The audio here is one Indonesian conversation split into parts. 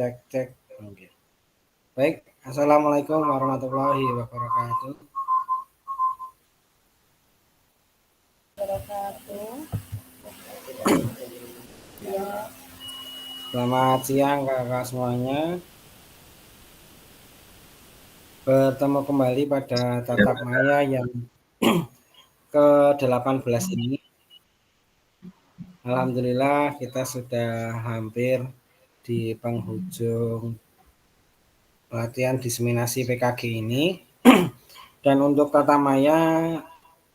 cek cek. Oke. Baik, assalamualaikum warahmatullahi wabarakatuh. Selamat siang kakak semuanya. Bertemu kembali pada tatap maya yang ke-18 ini. Alhamdulillah kita sudah hampir di penghujung pelatihan diseminasi PKG ini. Dan untuk tatap maya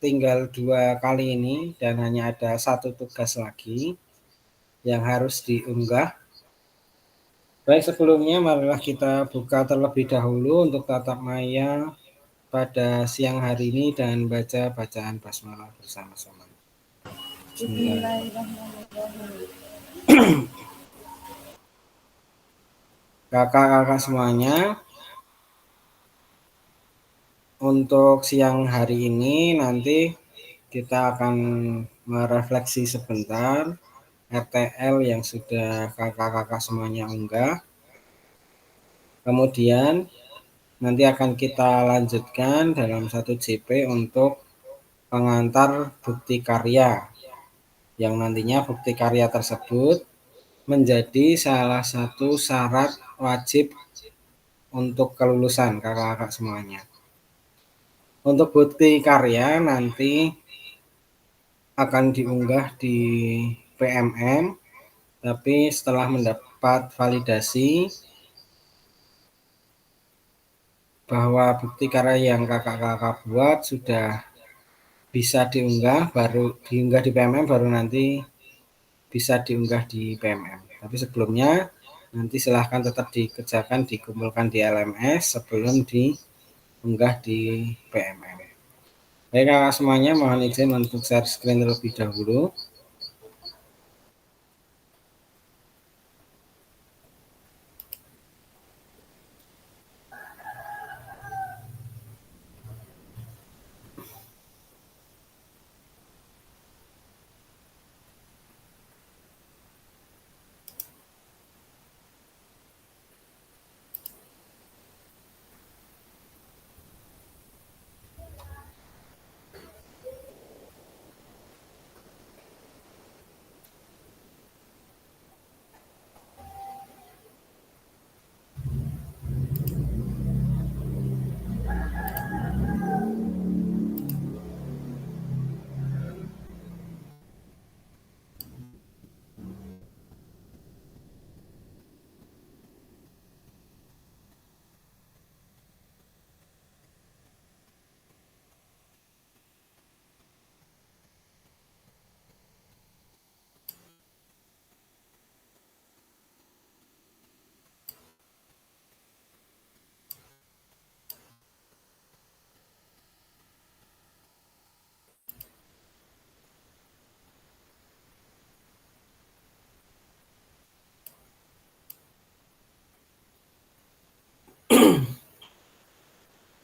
tinggal 2 kali ini dan hanya ada 1 tugas lagi yang harus diunggah. Baik, sebelumnya marilah kita buka terlebih dahulu untuk tatap maya pada siang hari ini dan baca bacaan basmalah bersama-sama. Bismillahirrahmanirrahim. Kakak-kakak semuanya, untuk siang hari ini nanti kita akan merefleksi sebentar RTL yang sudah kakak-kakak semuanya unggah. Kemudian nanti akan kita lanjutkan dalam 1 JP untuk pengantar bukti karya, yang nantinya bukti karya tersebut menjadi salah satu syarat wajib untuk kelulusan kakak-kakak semuanya. Untuk bukti karya nanti akan diunggah di PMM, tapi setelah mendapat validasi bahwa bukti karya yang kakak-kakak buat sudah bisa diunggah, baru diunggah di PMM, baru nanti bisa diunggah di PMM. Tapi sebelumnya nanti silahkan tetap dikerjakan, dikumpulkan di LMS sebelum diunggah di PMM. Baik kakak semuanya, mohon izin untuk share screen terlebih dahulu.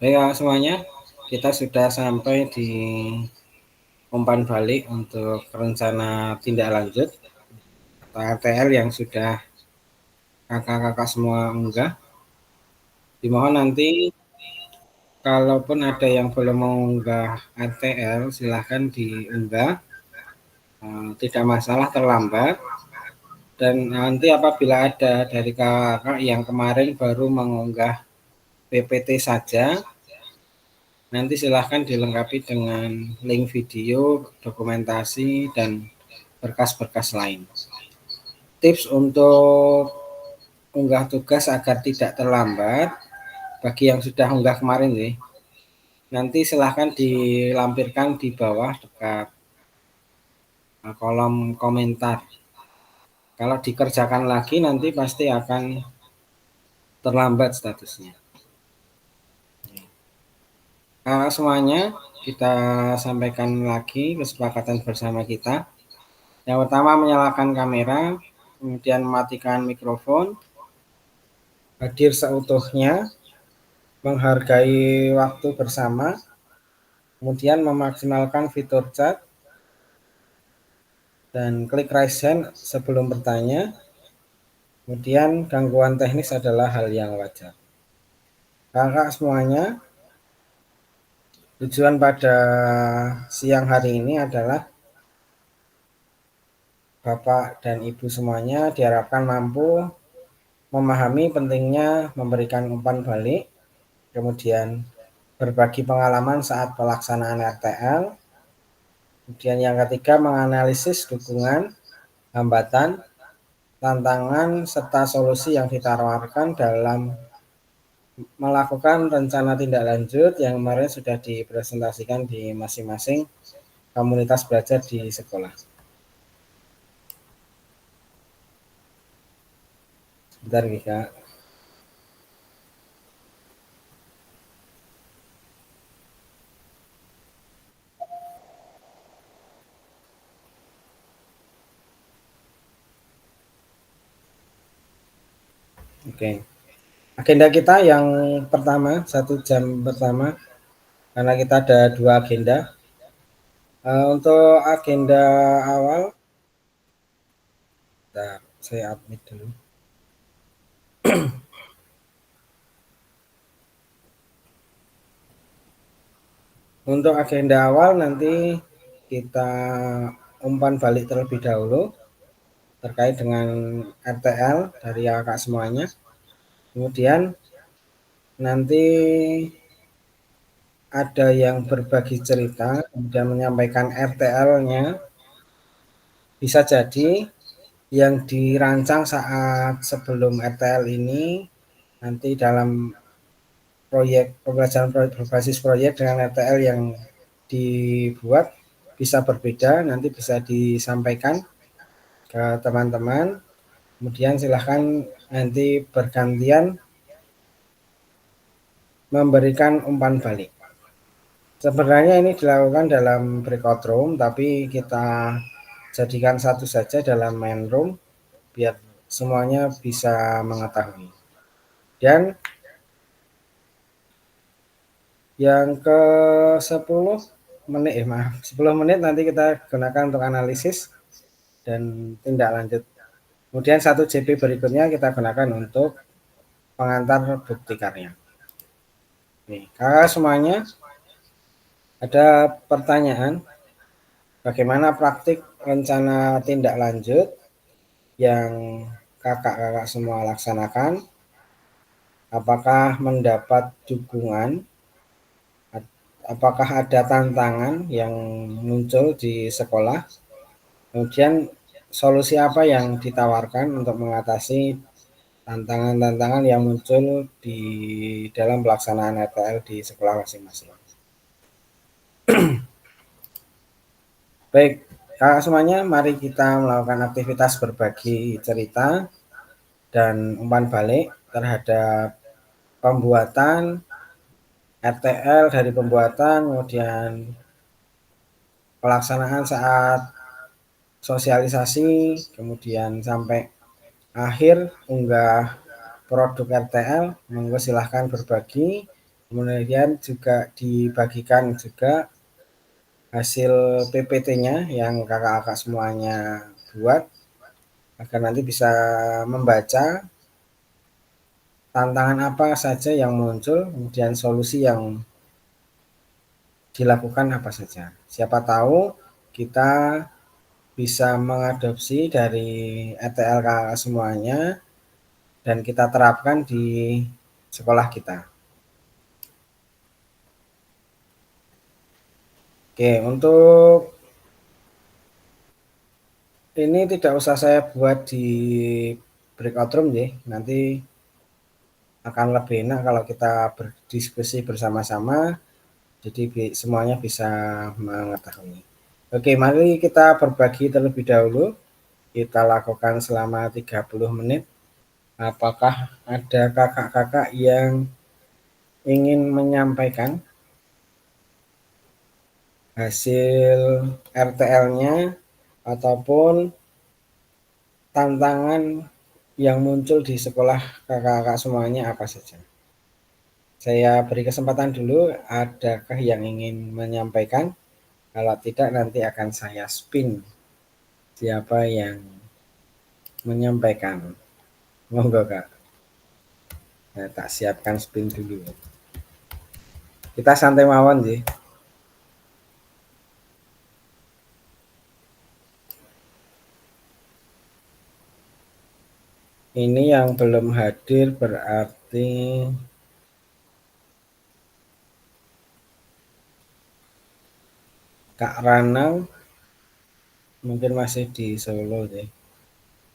Baik semuanya, kita sudah sampai di umpan balik untuk rencana tindak lanjut atau RTL yang sudah kakak-kakak semua unggah. Dimohon nanti kalaupun ada yang belum mengunggah RTL silahkan diunggah, tidak masalah terlambat. Dan nanti apabila ada dari kakak yang kemarin baru mengunggah PPT saja, nanti silahkan dilengkapi dengan link video, dokumentasi, dan berkas-berkas lain. Tips untuk unggah tugas agar tidak terlambat, bagi yang sudah unggah kemarin nih, nanti silahkan dilampirkan di bawah dekat kolom komentar. Kalau dikerjakan lagi nanti pasti akan terlambat statusnya. Semuanya kita sampaikan lagi kesepakatan bersama kita. Yang pertama menyalakan kamera, kemudian mematikan mikrofon, hadir seutuhnya, menghargai waktu bersama, kemudian memaksimalkan fitur chat, dan klik raise hand sebelum bertanya. Kemudian gangguan teknis adalah hal yang wajar. Kakak semuanya, tujuan pada siang hari ini adalah Bapak dan Ibu semuanya diharapkan mampu memahami pentingnya memberikan umpan balik, kemudian berbagi pengalaman saat pelaksanaan RTL, kemudian yang ketiga menganalisis dukungan, hambatan, tantangan, serta solusi yang ditawarkan dalam melakukan rencana tindak lanjut yang kemarin sudah dipresentasikan di masing-masing komunitas belajar di sekolah. Sebentar Kak. Oke. Agenda kita yang pertama, 1 jam pertama, karena kita ada 2 agenda. Untuk agenda awal, saya admit dulu. Untuk agenda awal nanti kita umpan balik terlebih dahulu terkait dengan RTL dari kakak semuanya. Kemudian nanti ada yang berbagi cerita, kemudian menyampaikan RTL-nya. Bisa jadi yang dirancang saat sebelum RTL ini nanti dalam proyek pembelajaran berbasis proyek dengan RTL yang dibuat bisa berbeda, nanti bisa disampaikan ke teman-teman. Kemudian silahkan nanti bergantian memberikan umpan balik. Sebenarnya ini dilakukan dalam breakout room, tapi kita jadikan satu saja dalam main room biar semuanya bisa mengetahui. Dan yang ke 10 menit, maaf, 10 menit nanti kita gunakan untuk analisis dan tindak lanjut. Kemudian 1 JP berikutnya kita gunakan untuk pengantar bukti karya. Nih, kakak semuanya ada pertanyaan bagaimana praktik rencana tindak lanjut yang kakak-kakak semua laksanakan? Apakah mendapat dukungan? Apakah ada tantangan yang muncul di sekolah? Kemudian solusi apa yang ditawarkan untuk mengatasi tantangan-tantangan yang muncul di dalam pelaksanaan RTL di sekolah masing-masing? Baik, kakak semuanya, mari kita melakukan aktivitas berbagi cerita dan umpan balik terhadap pembuatan RTL, dari pembuatan, kemudian pelaksanaan saat sosialisasi, kemudian sampai akhir unggah produk RTL. Monggo silahkan berbagi, kemudian juga dibagikan juga hasil PPT-nya yang kakak-kakak semuanya buat agar nanti bisa membaca tantangan apa saja yang muncul, kemudian solusi yang dilakukan apa saja. Siapa tahu kita bisa mengadopsi dari RTL kakak semuanya dan kita terapkan di sekolah kita. Oke, untuk ini tidak usah saya buat di breakout room ya. Nanti akan lebih enak kalau kita berdiskusi bersama-sama, jadi semuanya bisa mengetahui. Oke, mari kita berbagi terlebih dahulu. Kita lakukan selama 30 menit. Apakah ada kakak-kakak yang ingin menyampaikan hasil RTL-nya ataupun tantangan yang muncul di sekolah kakak-kakak semuanya apa saja? Saya beri kesempatan dulu, adakah yang ingin menyampaikan? Kalau tidak nanti akan saya spin siapa yang menyampaikan. Monggo Kak. Nah, tak siapkan spin dulu. Kita santai mawon sih. Ini yang belum hadir berarti Kak Ranang mungkin masih di Solo deh.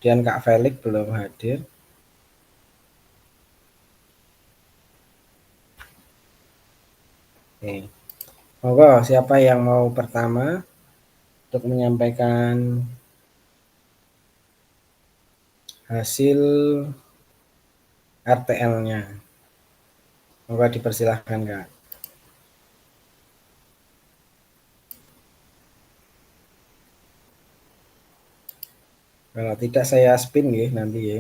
Dan Kak Felix belum hadir. Oke. Monggo siapa yang mau pertama untuk menyampaikan hasil RTL-nya. Monggo dipersilahkan Kak. Kalau tidak saya spin ya nanti ya.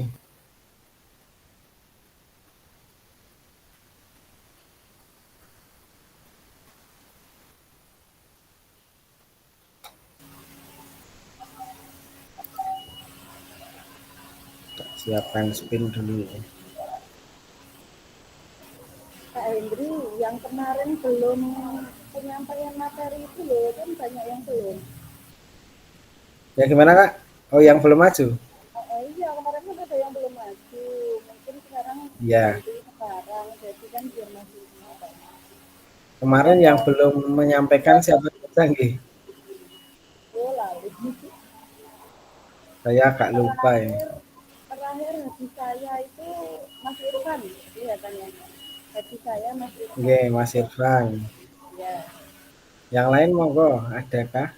Siapkan spin dulu ya. Kak Hendri, yang kemarin belum penyampaian materi itu loh, kan banyak yang belum. Ya gimana Kak? Oh yang belum maju? Iya, kemarin kan ada yang belum maju. Mungkin sekarang Ya. ganti sekarang, jadi kan biar masih apa. Nanti Kemarin ada yang belum menyampaikan siapa saja nggih? bola. Saya agak lupa ya. Terakhir, terakhir haji saya itu Mas Irfan, kelihatannya. Haji saya Mas Irfan. Nggih, Mas Irfan. Ya, Yang lain monggo, adakah?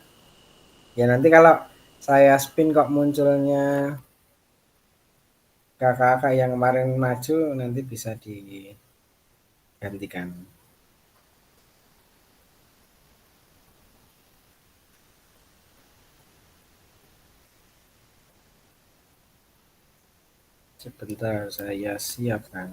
Ya nanti kalau saya spin kok munculnya kakak-kakak yang kemarin maju nanti bisa digantikan. Sebentar saya siapkan.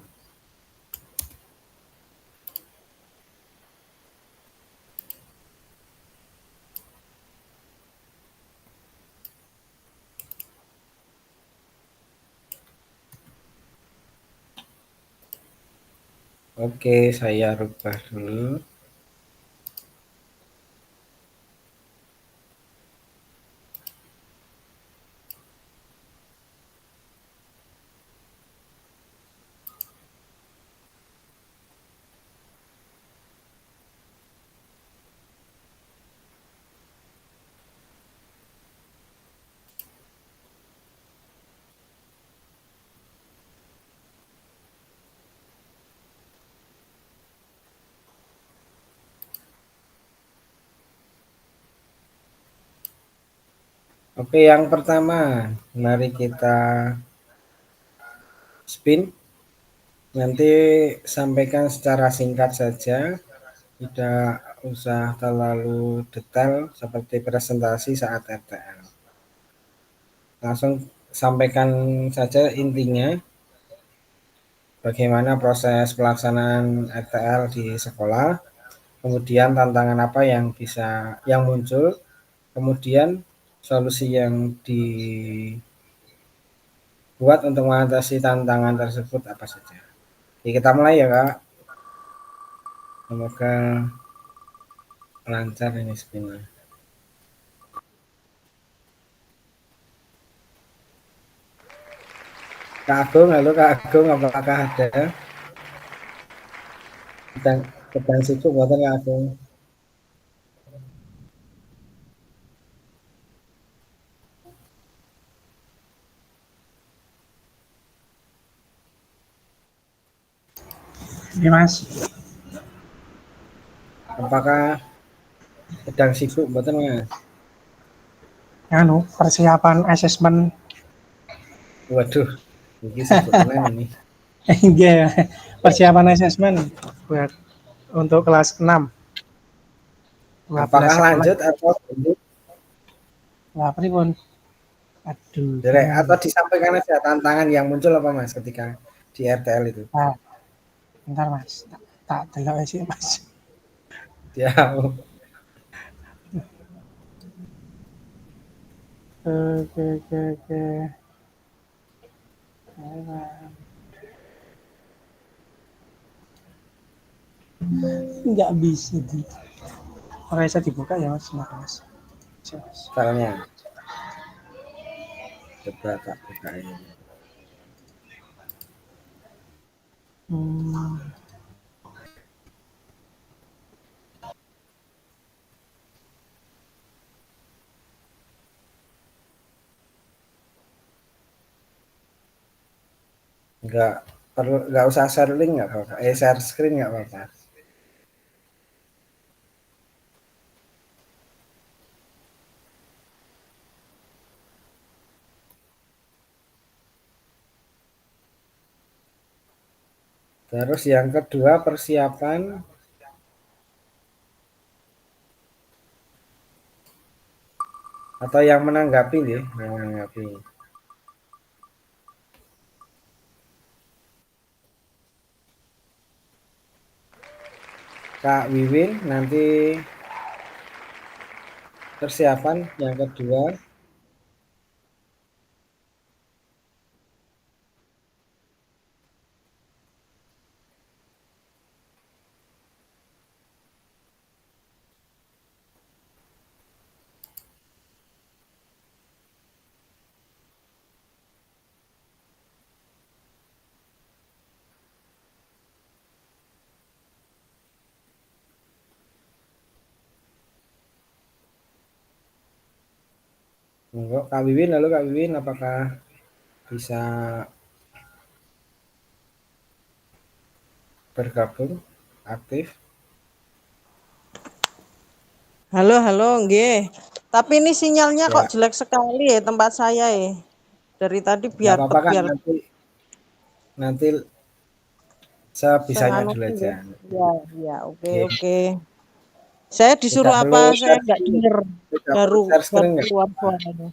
Oke, saya rubah dulu. Oke, yang pertama, mari kita spin. Nanti sampaikan secara singkat saja, tidak usah terlalu detail seperti presentasi saat RTL. Langsung sampaikan saja intinya, bagaimana proses pelaksanaan RTL di sekolah, kemudian tantangan apa yang muncul, kemudian solusi yang dibuat untuk mengatasi tantangan tersebut apa saja. Jadi kita mulai ya Kak. Semoga lancar ini spinnya. Kak Agung, halo Kak Agung, apakah ada? Sedang sibuk buatan Kak Agung. Ini Mas, Apakah sedang sibuk buatan Mas? persiapan asesmen. Waduh, ini sibuk tenan ini. Iya, persiapan asesmen buat untuk kelas 6 12 Apakah sekolah. lanjut atau belum? Wah, pripun? Aduh, Direk bingung. atau disampaikan aja tantangan yang muncul apa Mas ketika di RTL itu? Nah, bentar Mas, tak delok sih Mas. Ya, Oke, oke, oke. Nggak bisa bisa dibuka ya mas. Filenya coba tak bukain. Nggak usah share link nggak apa-apa, share screen nggak apa-apa. Terus yang kedua persiapan atau yang menanggapi nih, yang menanggapi. Kak Wiwin nanti persiapan yang kedua. Kak Wiwin, lalu Kak Wiwin apakah bisa bergabung aktif? Halo, nggih. Tapi ini sinyalnya Ya. kok jelek sekali ya tempat saya ya. Dari tadi biar apa-apa kan nanti sebisanya dulu aja. Ya, oke. Saya disuruh apa? Saya nggak dengar. Baru keluar suaranya.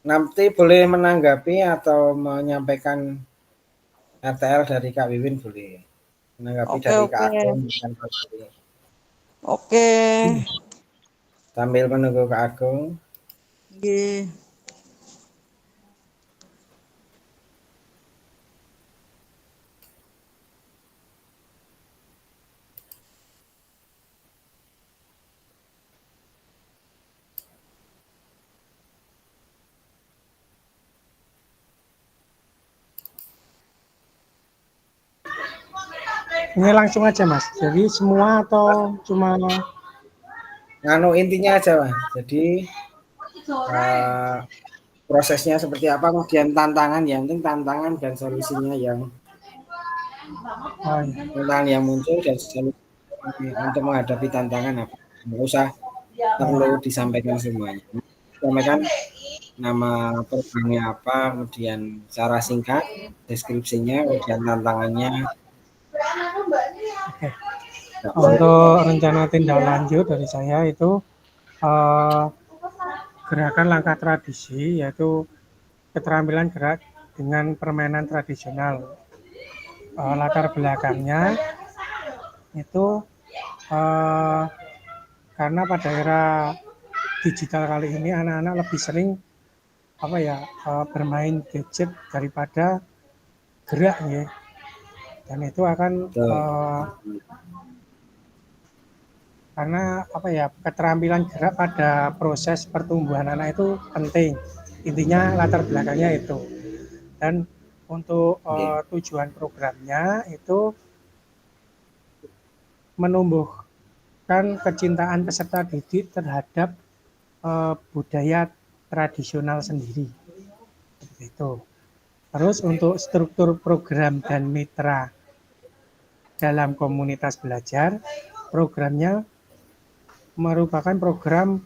Nanti boleh menanggapi atau menyampaikan RTL dari Kak Wiwin boleh. Menanggapi dari Kak Agung bukan Kak Wiwin. Oke. Sambil menunggu Kak Agung. Nggih. Ini langsung aja mas. Jadi semua atau cuma intinya aja Mas. Jadi prosesnya seperti apa, kemudian tantangan, yang penting tantangan dan solusinya yang tantangan yang muncul dan untuk menghadapi tantangan apa. Nggak usah perlu disampaikan semuanya. Sampaikan nama programnya apa, kemudian cara singkat, deskripsinya, kemudian tantangannya. Untuk rencana tindak lanjut dari saya itu gerakan langkah tradisi, yaitu keterampilan gerak dengan permainan tradisional. Latar belakangnya itu karena pada era digital kali ini anak-anak lebih sering bermain gadget daripada gerak ya. Dan itu akan karena keterampilan gerak pada proses pertumbuhan anak itu penting. Intinya latar belakangnya itu. Dan untuk tujuan programnya itu menumbuhkan kecintaan peserta didik terhadap budaya tradisional sendiri. Itu. Terus untuk struktur program dan mitra dalam komunitas belajar, programnya merupakan program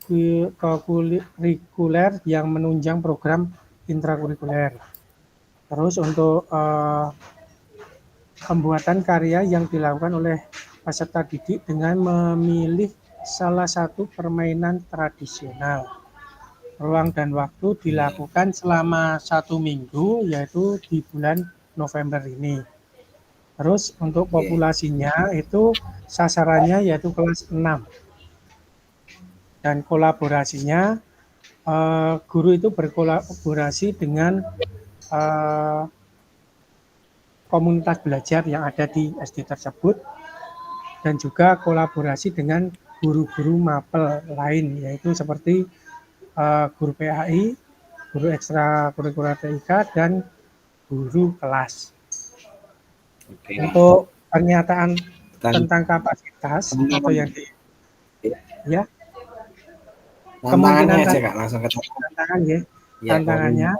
kurikuler yang menunjang program intrakurikuler. Terus untuk pembuatan karya yang dilakukan oleh peserta didik dengan memilih salah satu permainan tradisional. Ruang dan waktu dilakukan selama 1 minggu, yaitu di bulan November ini. Terus untuk populasinya itu sasarannya yaitu kelas 6. Dan kolaborasinya guru itu berkolaborasi dengan komunitas belajar yang ada di SD tersebut dan juga kolaborasi dengan guru-guru mapel lain, yaitu seperti guru PAI, guru ekstrakurikuler TIK, dan guru kelas. Oke. Untuk pernyataan tentang kapasitas atau yang ya tantangannya aja Kak, langsung ke tantangan ya. Ya, Tantangannya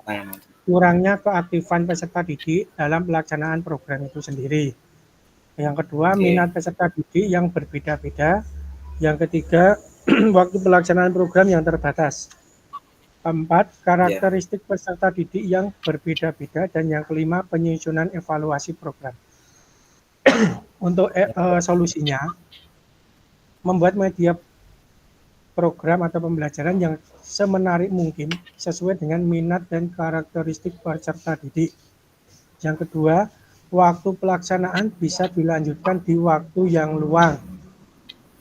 kurangnya keaktifan peserta didik dalam pelaksanaan program itu sendiri. Yang kedua, minat peserta didik yang berbeda-beda. Yang ketiga, waktu pelaksanaan program yang terbatas. Keempat, karakteristik peserta didik yang berbeda-beda. Dan yang kelima, penyusunan evaluasi program. Untuk solusinya, membuat media program atau pembelajaran yang semenarik mungkin sesuai dengan minat dan karakteristik peserta didik. Yang kedua, waktu pelaksanaan bisa dilanjutkan di waktu yang luang.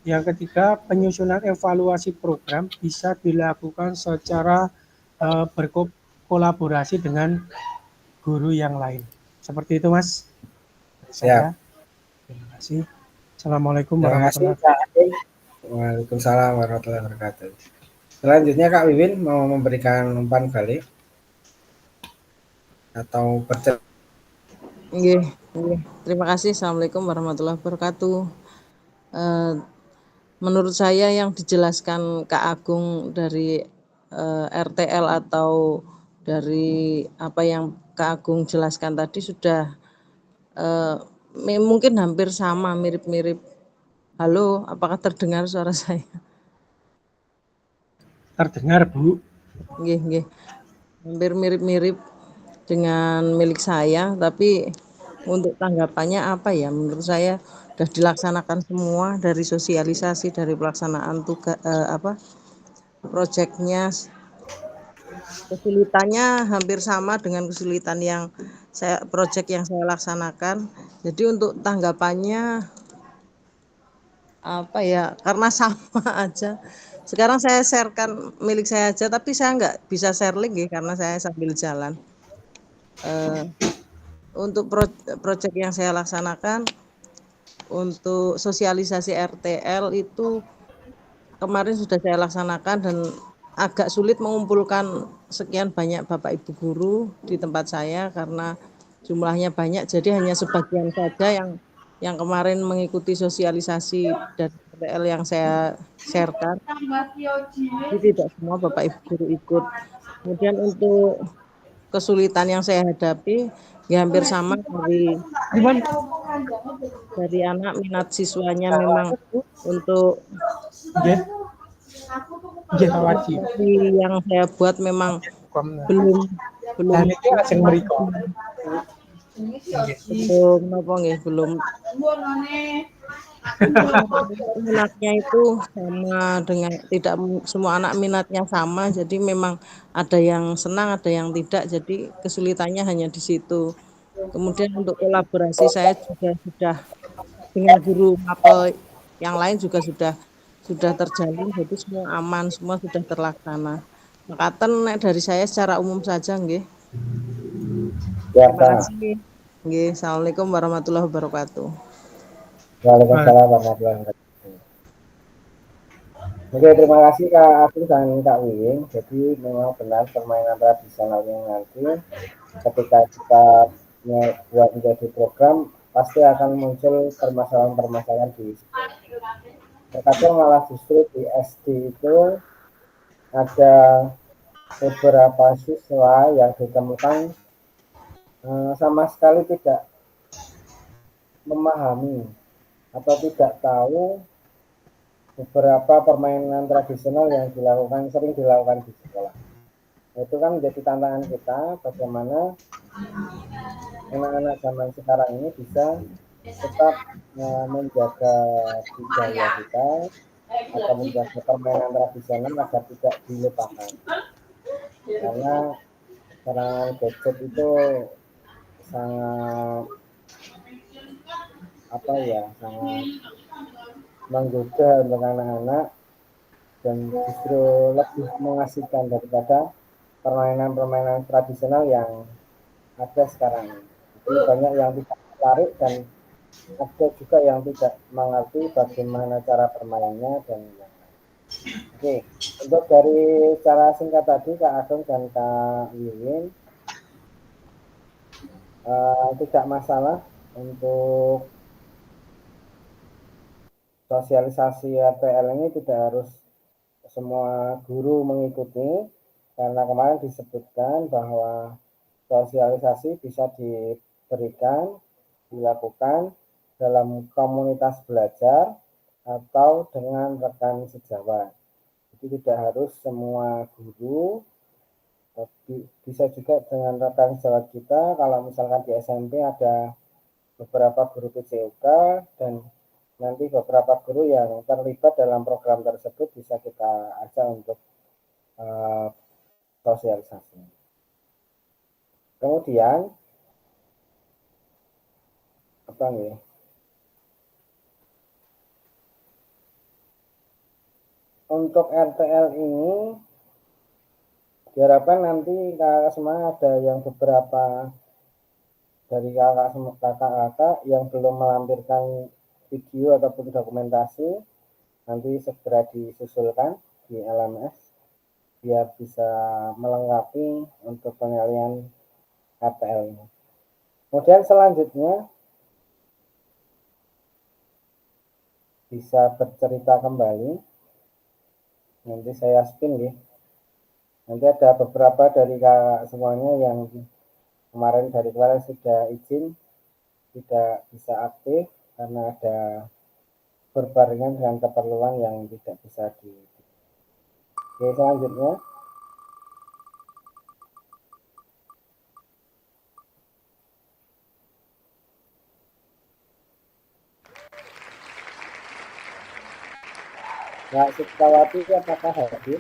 Yang ketiga, penyusunan evaluasi program bisa dilakukan secara berkolaborasi dengan guru yang lain. Seperti itu, Mas. Saya. Terima kasih. Assalamualaikum warahmatullahi wabarakatuh. Waalaikumsalam warahmatullahi wabarakatuh. Selanjutnya Kak Wiwin mau memberikan umpan balik atau Terima kasih. Assalamualaikum warahmatullahi wabarakatuh. Menurut saya yang dijelaskan Kak Agung dari RTL atau dari apa yang Kak Agung jelaskan tadi sudah mungkin hampir sama, mirip-mirip. Halo, apakah terdengar suara saya? Terdengar, Bu. Nggih. Hampir mirip-mirip dengan milik saya, tapi untuk tanggapannya apa ya? Menurut saya sudah dilaksanakan semua dari sosialisasi, dari pelaksanaan tugas proyeknya. Kesulitannya hampir sama dengan kesulitan yang proyek yang saya laksanakan. Jadi untuk tanggapannya apa ya, karena sama aja. Sekarang saya sharekan milik saya aja, tapi saya nggak bisa share link ya, karena saya sambil jalan. Untuk proyek yang saya laksanakan untuk sosialisasi RTL itu kemarin sudah saya laksanakan dan agak sulit mengumpulkan sekian banyak Bapak Ibu guru di tempat saya karena jumlahnya banyak, jadi hanya sebagian saja yang kemarin mengikuti sosialisasi dan RTL yang saya sharekan. Jadi tidak semua Bapak Ibu guru ikut. Kemudian untuk kesulitan yang saya hadapi ya hampir sama dari anak, minat siswanya memang untuk yang saya buat memang belum minatnya itu sama dengan tidak semua anak minatnya sama, jadi memang ada yang senang, ada yang tidak, jadi kesulitannya hanya di situ. Kemudian untuk kolaborasi saya juga sudah dengan guru mapel yang lain juga sudah terjalin, jadi semua aman, semua sudah terlaksana. Makaten dari saya secara umum saja nggih. Terima kasih. Nggih, Assalamualaikum warahmatullahi wabarakatuh. Waalaikumsalam warahmatullahi wabarakatuh. Oke, terima kasih Kak Agung dan Kak Wiwin. Jadi memang benar permainan tradisionalnya nanti ketika kita buat menjadi program pasti akan muncul permasalahan-permasalahan di sekolah. Terkadang malah justru di SD itu ada beberapa siswa yang ditemukan sama sekali tidak memahami atau tidak tahu beberapa permainan tradisional yang sering dilakukan di sekolah. Itu kan menjadi tantangan kita bagaimana anak-anak zaman sekarang ini bisa tetap menjaga budaya kita atau menjaga permainan tradisional agar tidak dilupakan. Karena serangan gadget itu sangat sangat menggoda untuk anak-anak dan justru lebih mengasihkan daripada permainan-permainan tradisional yang ada sekarang. Jadi banyak yang tidak tertarik dan ada juga yang tidak mengerti bagaimana cara bermainnya dan oke, untuk dari cara singkat tadi Kak Agung dan Kak Wiwin, tidak masalah untuk sosialisasi RTL ini tidak harus semua guru mengikuti, karena kemarin disebutkan bahwa sosialisasi bisa diberikan, dilakukan dalam komunitas belajar atau dengan rekan sejawat. Jadi tidak harus semua guru, tapi bisa juga dengan rekan sejawat kita. Kalau misalkan di SMP ada beberapa guru PJOK dan nanti beberapa guru yang terlibat dalam program tersebut bisa kita ajak untuk sosialisasi. Kemudian apa nih? Untuk RTL ini diharapkan nanti kakak semua ada yang beberapa dari kakak-kakak yang belum melampirkan video ataupun dokumentasi nanti segera disusulkan di LMS biar bisa melengkapi untuk penilaian RTL ini. Kemudian selanjutnya bisa bercerita kembali. Nanti saya spin ya. Nanti ada beberapa dari kakak semuanya yang kemarin sudah izin tidak bisa aktif karena ada berbarengan dengan keperluan yang tidak bisa di. Oke, selanjutnya Kak Sutkawati apakah hadir?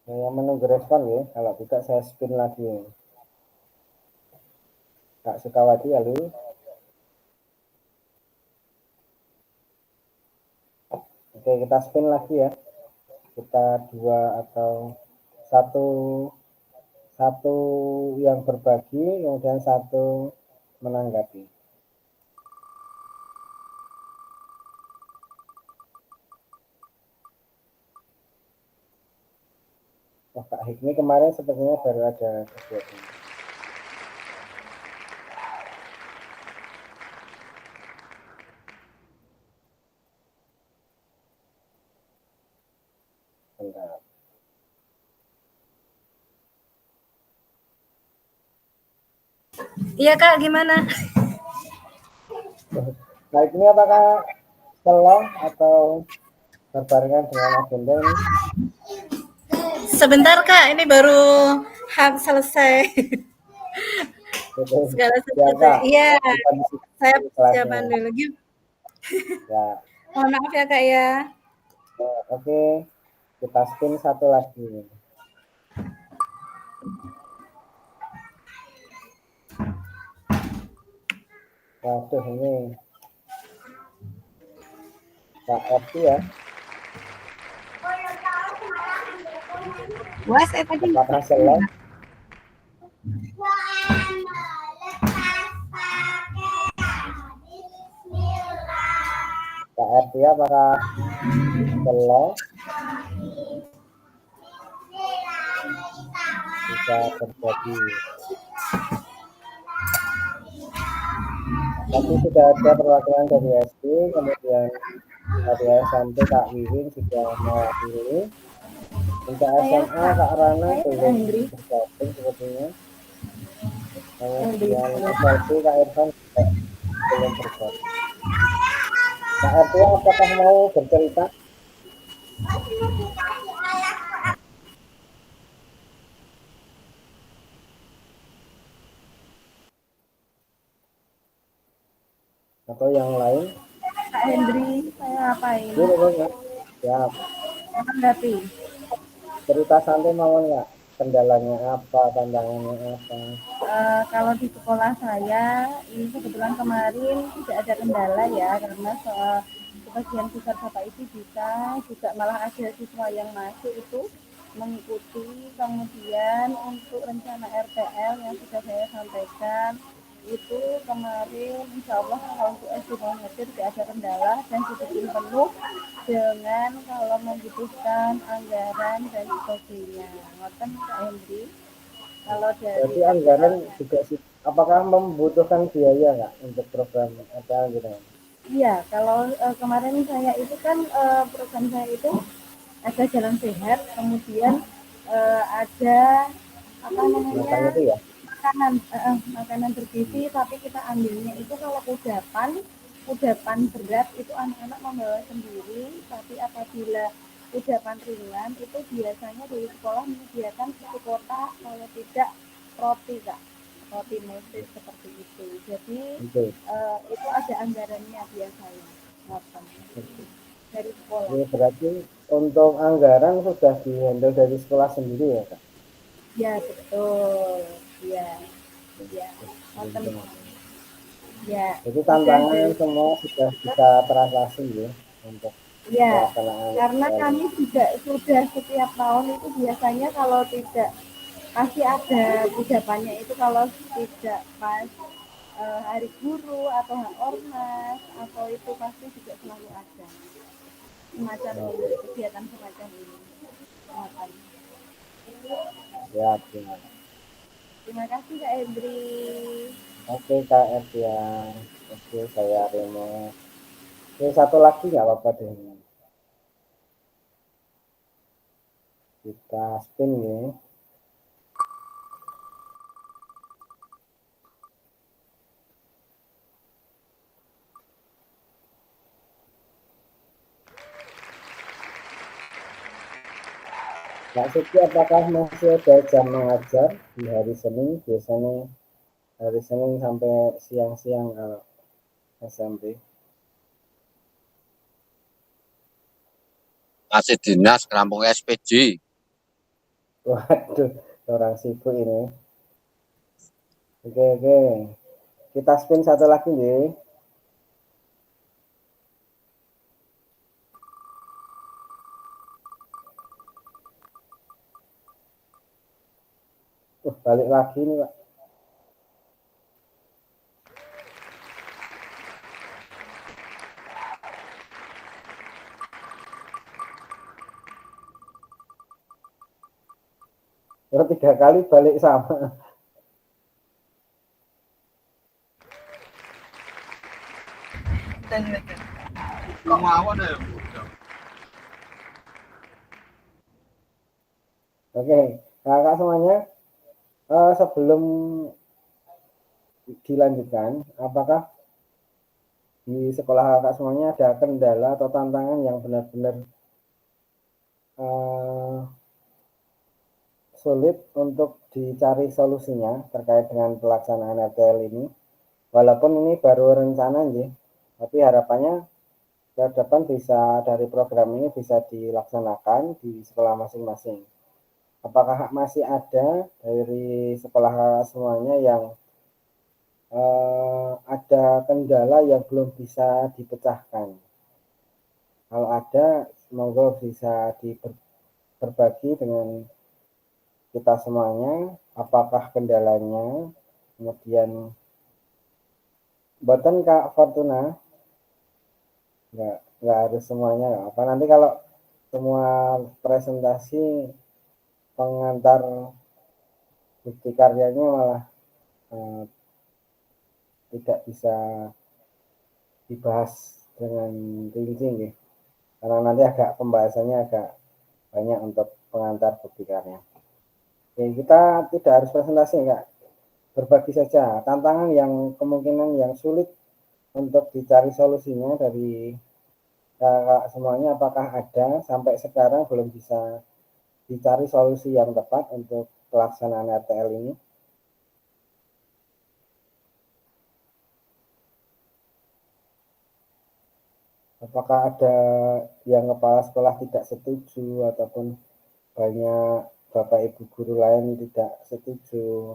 Saya menunggu respon ya, kalau tidak saya spin lagi. Kak Sukawati, halo. Oke, kita spin lagi ya. Kita dua atau satu yang berbagi, kemudian satu menanggapi. Oh, Kak Hikmi kemarin sepertinya baru ada kegiatan. Bentar. Iya Kak, gimana? Nah, ini apakah setelah atau berbarengan dengan agenda ini? Sebentar Kak, ini baru selesai. Segala sesuatu. Iya, saya persiapan dulu. Ya. Mohon maaf ya Kak ya. Oke, kita spin satu lagi. Waduh, ini Kak Eti ya. Was, tadi. Apakah selesai? Kak Eti apakah selesai? Bisa terjadi. Tapi sudah ada perwakilan dari SD, kemudian dari SMP Kak Wiwin sudah mewakili. Untuk SMA Kak Rana belum bergabung sepertinya. Kemudian SLB Kak Irfan juga belum bergabung. Kak RT apakah mau bercerita? Atau yang lain? Kak Hendri, saya ngapain? Siap. Menanggapi. Cerita santai mau nggak? Kendalanya apa? Tantangannya apa? Kalau di sekolah saya ini kebetulan kemarin tidak ada kendala ya, karena sebagian besar Bapak Ibu bisa, juga malah ada siswa yang masuk itu mengikuti. Kemudian untuk rencana RTL yang sudah saya sampaikan itu kemarin insya Allah kalau untuk SD Muhammadiyah tidak ada kendala dan didukung penuh dengan kalau membutuhkan anggaran dan sebagainya. Ngoten Kak Hendri. Kalau dari Berarti anggaran juga apakah membutuhkan biaya nggak untuk program RTL gitu? iya, kalau kemarin saya itu kan program saya itu ada jalan sehat, kemudian ada apa Makan namanya itu ya? makanan bergizi, tapi kita ambilnya itu kalau kudapan berat itu anak-anak membawa sendiri, tapi apabila kudapan ringan itu biasanya dari sekolah menyediakan satu kotak, kalau tidak roti Kak, roti mesis seperti itu. Jadi Oke. itu ada anggarannya biasanya dari sekolah. Oke, berarti untuk anggaran sudah dihandle dari sekolah sendiri ya, Kak? Ya betul, ya, ya, ngoten. Ya, Jadi sudah tantangan dari semua sudah bisa teratasi ya untuk ya, pelaksanaan karena RTL kami ini. juga sudah setiap tahun itu biasanya kalau tidak pasti ada ucapannya itu kalau tidak pas hari guru atau hak ormas atau itu pasti juga selalu ada semacam ini, kegiatan semacam ini. Ngoten. Ya, Terima kasih Kak Hendri. oke Kak Ertian. Oke, saya Remo. Oke, satu lagi nggak apa-apa deh. Kita spin ya. Kak Suki, apakah masih ada jam mengajar di hari Senin? Biasanya hari Senin sampai siang-siang kalau SMP. Masih dinas Kerampung SPJ. Waduh, orang sibuk ini. Oke. Kita spin satu lagi nih. Balik lagi nih, Pak. Oh, 3 kali balik sama. Oke, kakak semuanya, sebelum dilanjutkan, apakah di sekolah kakak semuanya ada kendala atau tantangan yang benar-benar sulit untuk dicari solusinya terkait dengan pelaksanaan RTL ini? Walaupun ini baru rencana nih, tapi harapannya ke depan bisa dari program ini bisa dilaksanakan di sekolah masing-masing. Apakah masih ada dari sekolah semuanya yang ada kendala yang belum bisa dipecahkan? Kalau ada, semoga bisa berbagi dengan kita semuanya. Apakah kendalanya? Kemudian, buatan Kak Fortuna, nggak harus semuanya. Apa nanti kalau semua presentasi pengantar bukti karyanya malah tidak bisa dibahas dengan rinci ya. Karena nanti agak pembahasannya agak banyak untuk pengantar bukti karya. Oke, kita tidak harus presentasi Kak. Berbagi saja tantangan yang kemungkinan yang sulit untuk dicari solusinya dari kakak semuanya, apakah ada sampai sekarang belum bisa dicari solusi yang tepat untuk pelaksanaan RTL ini? Apakah ada yang kepala sekolah tidak setuju ataupun banyak Bapak Ibu guru lain tidak setuju?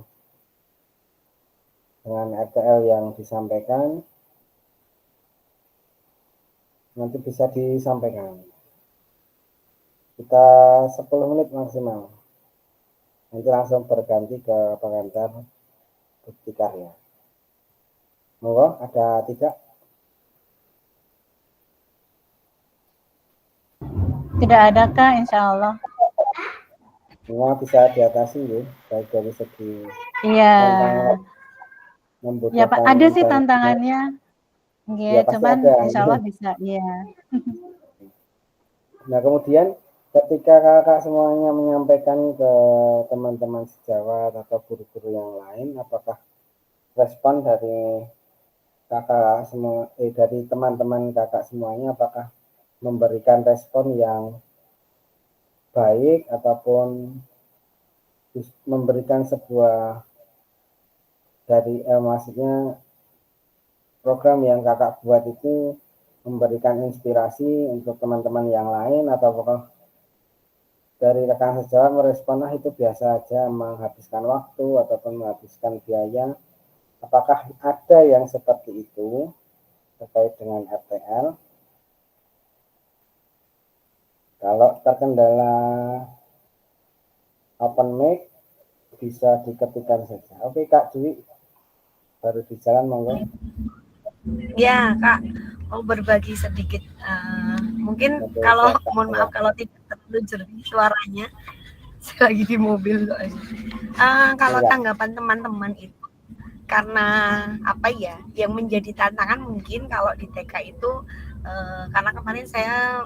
dengan RTL yang disampaikan, nanti bisa disampaikan. Kita 10 menit maksimal. Nanti langsung berganti ke pengantar bukti karya. Monggo, ada tidak? Tidak ada Kak, insya Allah. Semua bisa diatasi ya, baik dari segi Iya. tantangan Ya Pak, membutuhkan ada sih dan tantangannya. ya Iya, pasti cuman ada. insya Allah bisa. Iya. Nah kemudian ketika kakak semuanya menyampaikan ke teman-teman sejawat atau guru-guru yang lain, apakah respon dari kakak semua dari teman-teman kakak semuanya apakah memberikan respon yang baik ataupun memberikan sebuah dari maksudnya program yang kakak buat itu memberikan inspirasi untuk teman-teman yang lain, atau apakah dari rekan sejawat merespon itu biasa aja, menghabiskan waktu ataupun menghabiskan biaya? Apakah ada yang seperti itu terkait dengan RTL? Kalau terkendala open mic bisa diketikkan saja. Oke Kak Dwi, baru di jalan, monggo. Ya Kak, mau berbagi sedikit. Mungkin Oke, kalau Kak. mohon maaf kalau tidak terlalu jernih suaranya, saya lagi di mobil soalnya. Kalau Iya. tanggapan teman-teman itu karena apa ya, yang menjadi tantangan mungkin kalau di TK itu karena kemarin saya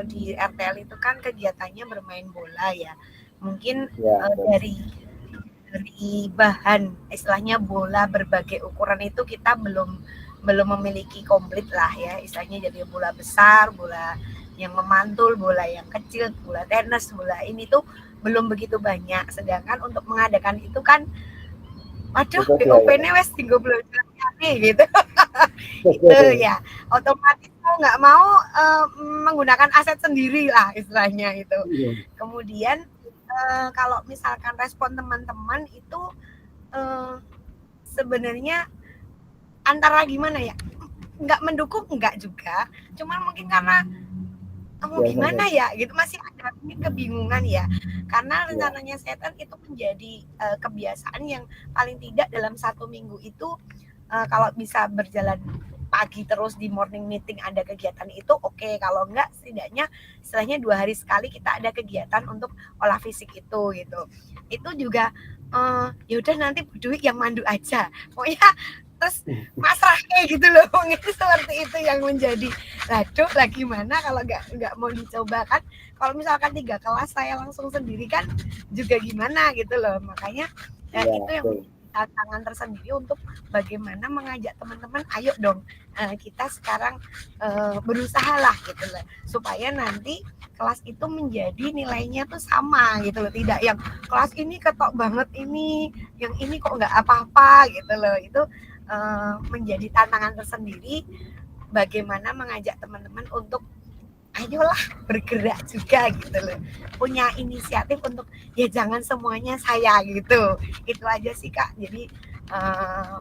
di RTL itu kan kegiatannya bermain bola ya. Mungkin Ya, dari bahan istilahnya bola berbagai ukuran itu kita belum memiliki komplit lah ya, istilahnya jadi bola besar, bola yang memantul, bola yang kecil, bola tenis, bola ini tuh belum begitu banyak. Sedangkan untuk mengadakan itu kan waduh, BOP-nya wes 30 gitu. Gitu ya. Otomatis mau nggak mau menggunakan aset sendiri lah istilahnya itu. Kemudian kalau misalkan respon teman-teman itu sebenarnya antara gimana ya? Nggak mendukung enggak juga. Cuman mungkin karena mau gimana ya gitu, masih ada kebingungan ya, karena rencananya setan itu menjadi kebiasaan yang paling tidak dalam 1 minggu itu kalau bisa berjalan pagi terus di morning meeting ada kegiatan itu oke. Kalau enggak setidaknya istilahnya 2 hari sekali kita ada kegiatan untuk olah fisik itu gitu. Itu juga ya udah nanti Bu Dwi yang mandu aja pokoknya, terus masrah kayak gitu loh. Itu seperti itu yang menjadi aduh lah gimana kalau nggak mau dicoba kan. Kalau misalkan 3 kelas saya langsung sendiri kan juga gimana gitu loh. Makanya itu yang tantangan tersendiri untuk bagaimana mengajak teman-teman, ayo dong kita sekarang berusaha lah gitu loh, supaya nanti kelas itu menjadi nilainya tuh sama gitu loh, tidak yang kelas ini ketok banget ini, yang ini kok nggak apa-apa gitu loh. Itu menjadi tantangan tersendiri bagaimana mengajak teman-teman untuk ayolah bergerak juga gitu loh, punya inisiatif untuk ya jangan semuanya saya gitu. Itu aja sih Kak. Jadi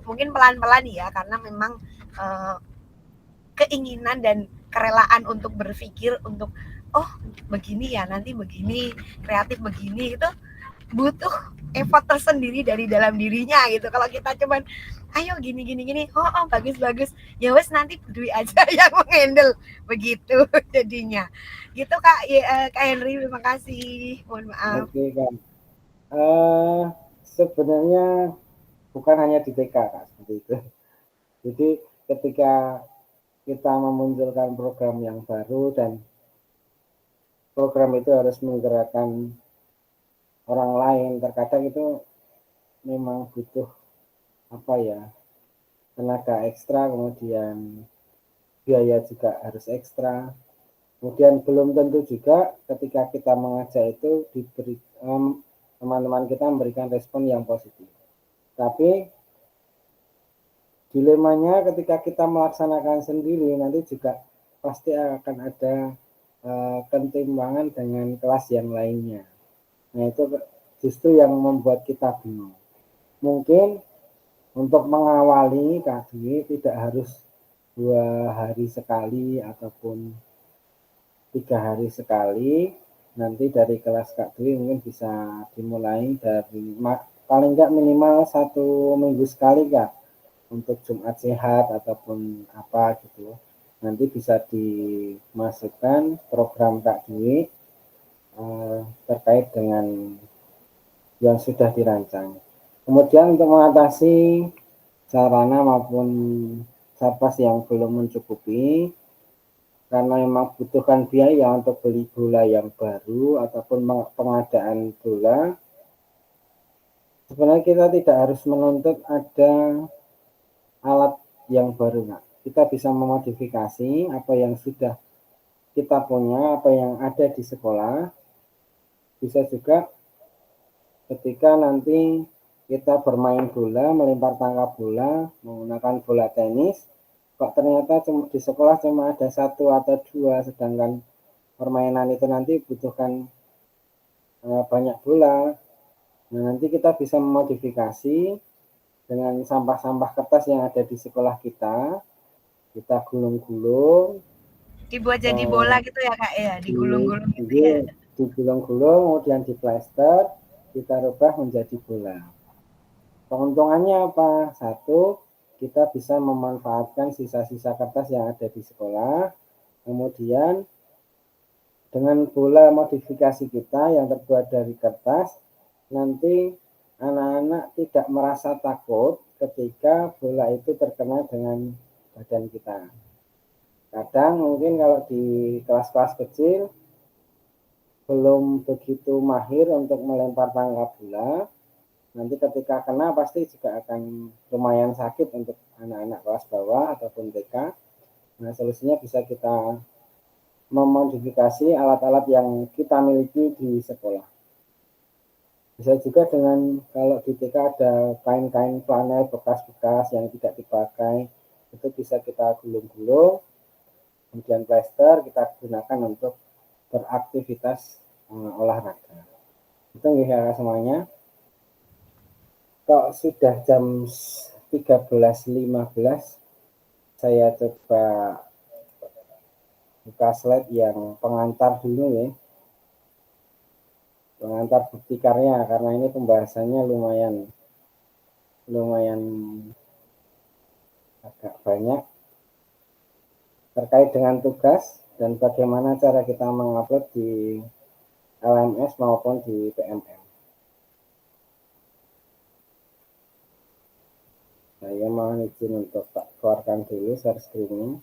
mungkin pelan-pelan ya, karena memang keinginan dan kerelaan untuk berpikir untuk oh begini ya, nanti begini, kreatif begini, itu butuh effort tersendiri dari dalam dirinya gitu. Kalau kita cuman ayo gini oh bagus ya wes nanti Dwi aja yang menghandle begitu jadinya gitu Kak. Kak Henry, terima kasih, mohon maaf. Oke Kak, sebenarnya bukan hanya di TK Kak seperti itu. Jadi ketika kita memunculkan program yang baru dan program itu harus menggerakkan orang lain, terkadang itu memang butuh apa ya, tenaga ekstra, kemudian biaya juga harus ekstra. Kemudian belum tentu juga ketika kita mengajak itu diberi teman-teman kita memberikan respon yang positif. Tapi dilemanya ketika kita melaksanakan sendiri nanti juga pasti akan ada ketimbangan dengan kelas yang lainnya. Nah itu justru yang membuat kita bingung. Mungkin untuk mengawali Kak Dwi tidak harus 2 hari sekali ataupun 3 hari sekali. Nanti dari kelas Kak Dwi mungkin bisa dimulai dari paling enggak minimal 1 minggu sekali Kak, untuk Jumat sehat ataupun apa gitu. Nanti bisa dimasukkan program Kak Dwi terkait dengan yang sudah dirancang. Kemudian untuk mengatasi sarana maupun sarpas yang belum mencukupi, karena memang butuhkan biaya untuk beli bola yang baru ataupun pengadaan bola, sebenarnya kita tidak harus menuntut ada alat yang baru. Nah, kita bisa memodifikasi apa yang sudah kita punya, apa yang ada di sekolah. Bisa juga ketika nanti kita bermain bola, melempar tangkap bola, menggunakan bola tenis, kok ternyata di sekolah cuma ada 1 atau 2, sedangkan permainan itu nanti butuhkan banyak bola. Nah, nanti kita bisa memodifikasi dengan sampah-sampah kertas yang ada di sekolah kita gulung-gulung. Dibuat jadi bola gitu ya Kak ya, digulung-gulung gitu ya. Digulung-gulung, kemudian diplester, kita rubah menjadi bola. Keuntungannya apa? 1, kita bisa memanfaatkan sisa-sisa kertas yang ada di sekolah. Kemudian dengan bola modifikasi kita yang terbuat dari kertas, nanti anak-anak tidak merasa takut ketika bola itu terkena dengan badan kita. Kadang mungkin kalau di kelas-kelas kecil belum begitu mahir untuk melempar tangkap bola, nanti ketika kena pasti juga akan lumayan sakit untuk anak-anak kelas bawah ataupun TK. Nah, solusinya bisa kita memodifikasi alat-alat yang kita miliki di sekolah. Bisa juga dengan kalau di TK ada kain-kain flanel bekas-bekas yang tidak dipakai, itu bisa kita gulung-gulung, kemudian plester kita gunakan untuk beraktivitas olahraga. Itu ya semuanya. Kok sudah jam 13.15, saya coba buka slide yang pengantar dulu ya. Pengantar bukti karya, karena ini pembahasannya lumayan agak banyak terkait dengan tugas dan bagaimana cara kita mengupload di LMS maupun di PMM. Saya mohon izin untuk keluarkan dulu share screen-nya.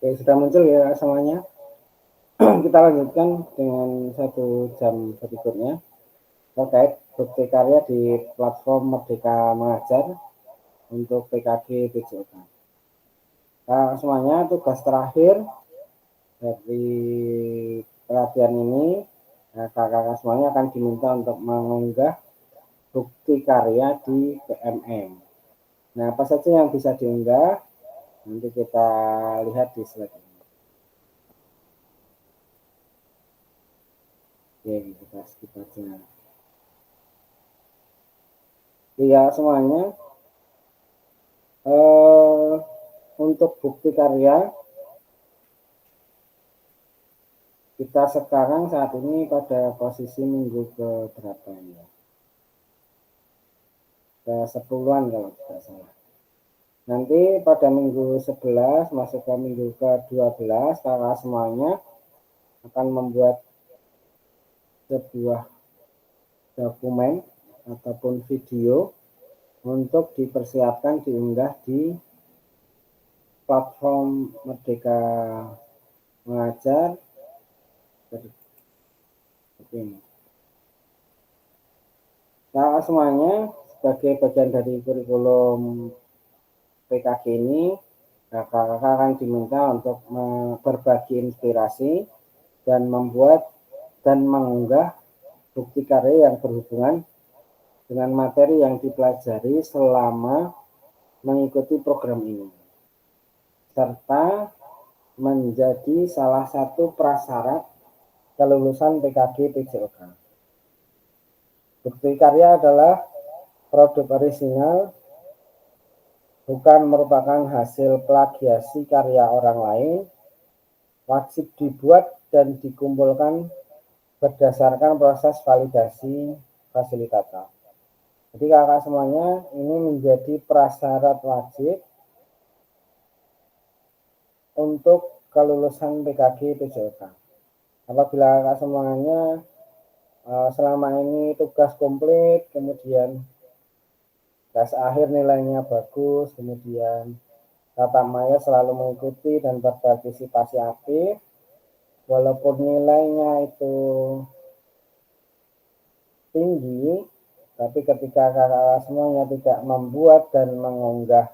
Oke, sudah muncul ya semuanya. Kita lanjutkan dengan 1 jam berikutnya. terkait bukti karya di platform Merdeka Mengajar untuk PKG PJOK. Nah, semuanya tugas terakhir dari pelatihan ini, kakak-kakak semuanya akan diminta untuk mengunggah bukti karya di PMM. Nah, apa saja yang bisa diunggah? Nanti kita lihat di slide ini. Oke, kita skip aja. Ya, semuanya. Untuk bukti karya, kita sekarang saat ini pada posisi minggu ke berapa ya? Ke 10-an kalau tidak salah. Nanti pada minggu 11 masuk ke minggu ke 12, kakak semuanya akan membuat sebuah dokumen ataupun video untuk dipersiapkan diunggah di platform Merdeka Mengajar seperti ini. Nah, semuanya sebagai bagian dari kurikulum PKG ini, kakak-kakak akan diminta untuk berbagi inspirasi dan membuat dan mengunggah bukti karya yang berhubungan dengan materi yang dipelajari selama mengikuti program ini, serta menjadi salah satu prasyarat kelulusan PKG PJOK. Bukti karya adalah produk orisinal, bukan merupakan hasil plagiasi karya orang lain, wajib dibuat dan dikumpulkan berdasarkan proses validasi fasilitator. Jadi kakak semuanya ini menjadi prasyarat wajib untuk kelulusan PKG PJOK. Apabila kakak semuanya selama ini tugas komplit, kemudian tes akhir nilainya bagus, kemudian tata maya selalu mengikuti dan berpartisipasi aktif, walaupun nilainya itu tinggi, tapi ketika kakak semuanya tidak membuat dan mengunggah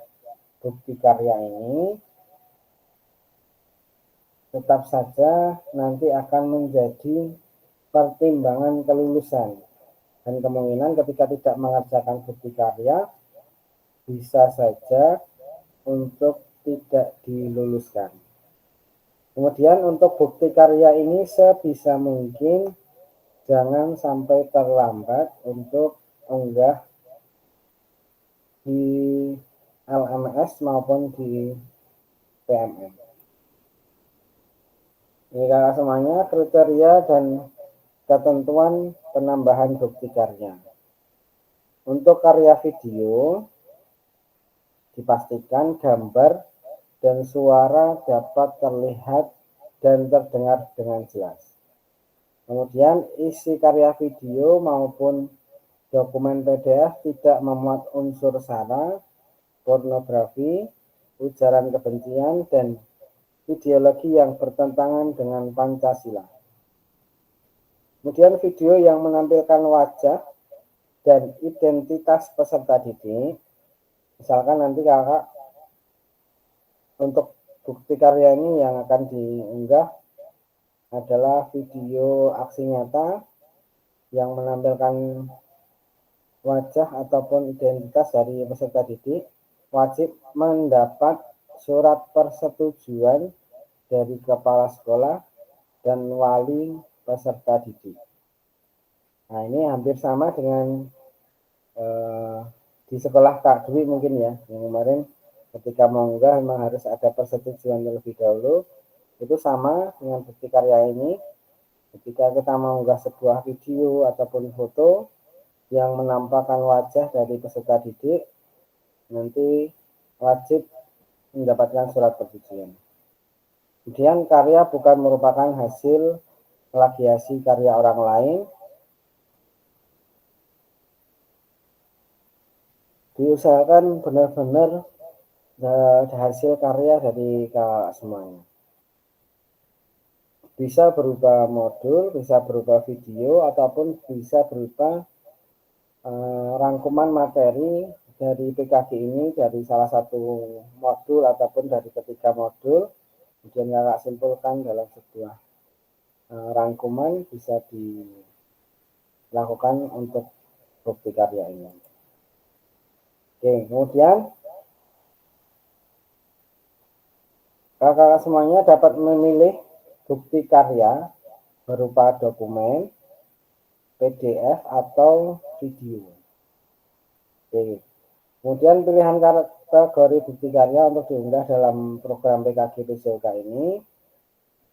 bukti karya ini, tetap saja nanti akan menjadi pertimbangan kelulusan. Dan kemungkinan ketika tidak mengerjakan bukti karya, bisa saja untuk tidak diluluskan. Kemudian untuk bukti karya ini sebisa mungkin jangan sampai terlambat untuk unggah di LMS maupun di PMM. Ini kakak semuanya kriteria dan ketentuan penambahan bukti karya. Untuk karya video, dipastikan gambar dan suara dapat terlihat dan terdengar dengan jelas. Kemudian isi karya video maupun dokumen PDF tidak memuat unsur sara, pornografi, ujaran kebencian, dan ideologi yang bertentangan dengan Pancasila. Kemudian video yang menampilkan wajah dan identitas peserta didik, misalkan nanti kakak untuk bukti karya ini yang akan diunggah adalah video aksi nyata yang menampilkan wajah ataupun identitas dari peserta didik, wajib mendapat surat persetujuan dari kepala sekolah dan wali peserta didik. Nah, ini hampir sama dengan di sekolah Kak Dwi mungkin ya, yang kemarin ketika mengunggah memang harus ada persetujuan terlebih dahulu. Itu sama dengan bukti karya ini. Ketika kita mengunggah sebuah video ataupun foto yang menampakkan wajah dari peserta didik, nanti wajib mendapatkan surat persetujuan. Kemudian karya bukan merupakan hasil plagiasi karya orang lain. Diusahakan benar-benar hasil karya dari kakak semuanya. Bisa berupa modul, bisa berupa video, ataupun bisa berupa rangkuman materi dari PKG ini dari salah satu modul ataupun dari ketiga modul, kemudian kakak simpulkan dalam sebuah rangkuman bisa dilakukan untuk bukti karya ini. Oke, kemudian kakak semuanya dapat memilih bukti karya berupa dokumen, PDF atau video. Oke. Kemudian pilihan kategori bukti karya untuk diunggah dalam program PKG PJOK ini,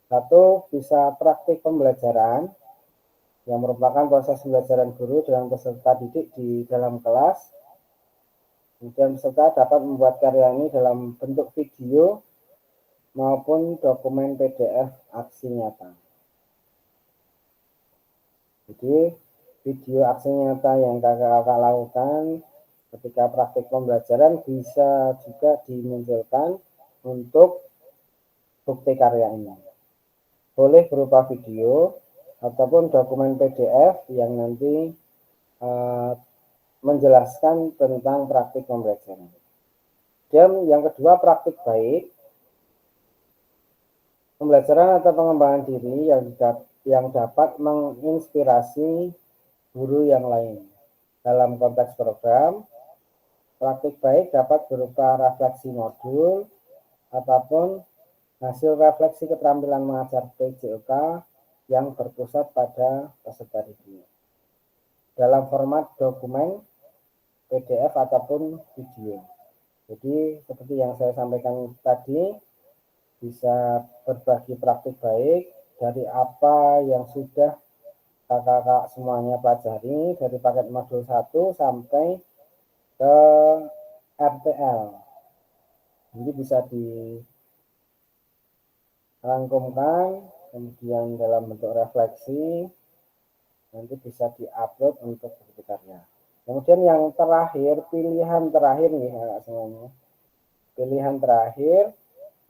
satu, bisa praktik pembelajaran yang merupakan proses pembelajaran guru dengan peserta didik di dalam kelas. Kemudian peserta dapat membuat karya ini dalam bentuk video maupun dokumen PDF aksi nyata. Jadi video aksi nyata yang kakak lakukan ketika praktik pembelajaran bisa juga dimunculkan untuk bukti karya ini. Boleh berupa video ataupun dokumen PDF yang nanti menjelaskan tentang praktik pembelajaran. Dan yang kedua, praktik baik. Pembelajaran atau pengembangan diri yang dapat menginspirasi guru yang lain. Dalam konteks program, praktik baik dapat berupa refleksi modul ataupun hasil refleksi keterampilan mengajar PJOK yang berpusat pada peserta didik dalam format dokumen, PDF ataupun video. Jadi seperti yang saya sampaikan tadi, bisa berbagi praktik baik dari apa yang sudah kakak semuanya pelajari dari paket modul 1 sampai ke RTL. Jadi bisa dirangkumkan, kemudian dalam bentuk refleksi, nanti bisa diupload untuk bukti karya. Kemudian yang terakhir, pilihan terakhir nih kakak semuanya. Pilihan terakhir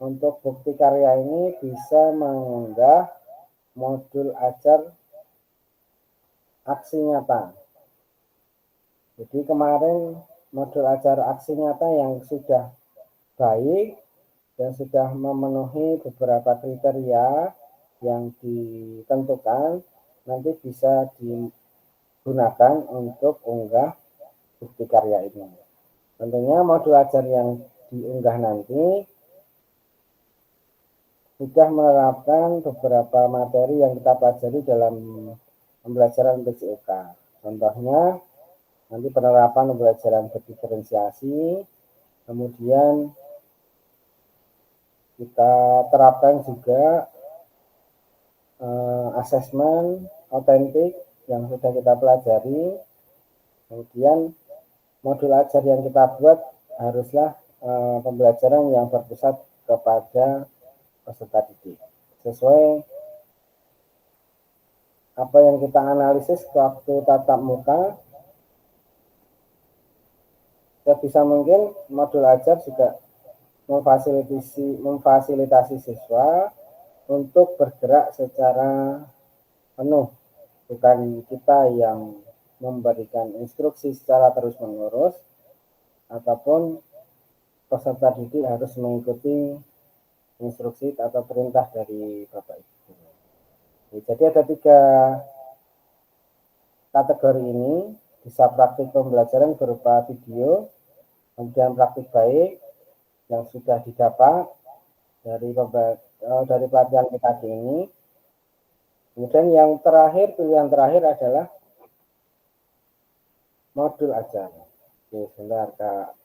untuk bukti karya ini bisa mengunggah modul ajar aksi nyata. Jadi kemarin modul ajar aksi nyata yang sudah baik dan sudah memenuhi beberapa kriteria yang ditentukan, nanti bisa digunakan untuk unggah bukti karya ini. Tentunya modul ajar yang diunggah nanti sudah menerapkan beberapa materi yang kita pelajari dalam pembelajaran PJOK. Contohnya, nanti penerapan pembelajaran berdiferensiasi, kemudian kita terapkan juga asesmen otentik yang sudah kita pelajari. Kemudian modul ajar yang kita buat haruslah pembelajaran yang berpusat kepada peserta didik sesuai apa yang kita analisis waktu tatap muka. Sebisa mungkin modul ajar juga memfasilitasi siswa untuk bergerak secara penuh, bukan kita yang memberikan instruksi secara terus-menerus ataupun peserta didik harus mengikuti instruksi atau perintah dari Bapak Ibu. Jadi ada 3 kategori ini, bisa praktik pembelajaran berupa video, kemudian praktik baik yang sudah didapat dari pelatihan PKG ini. Kemudian yang terakhir, pilihan terakhir adalah modul ajar. Oke, sebentar Kak.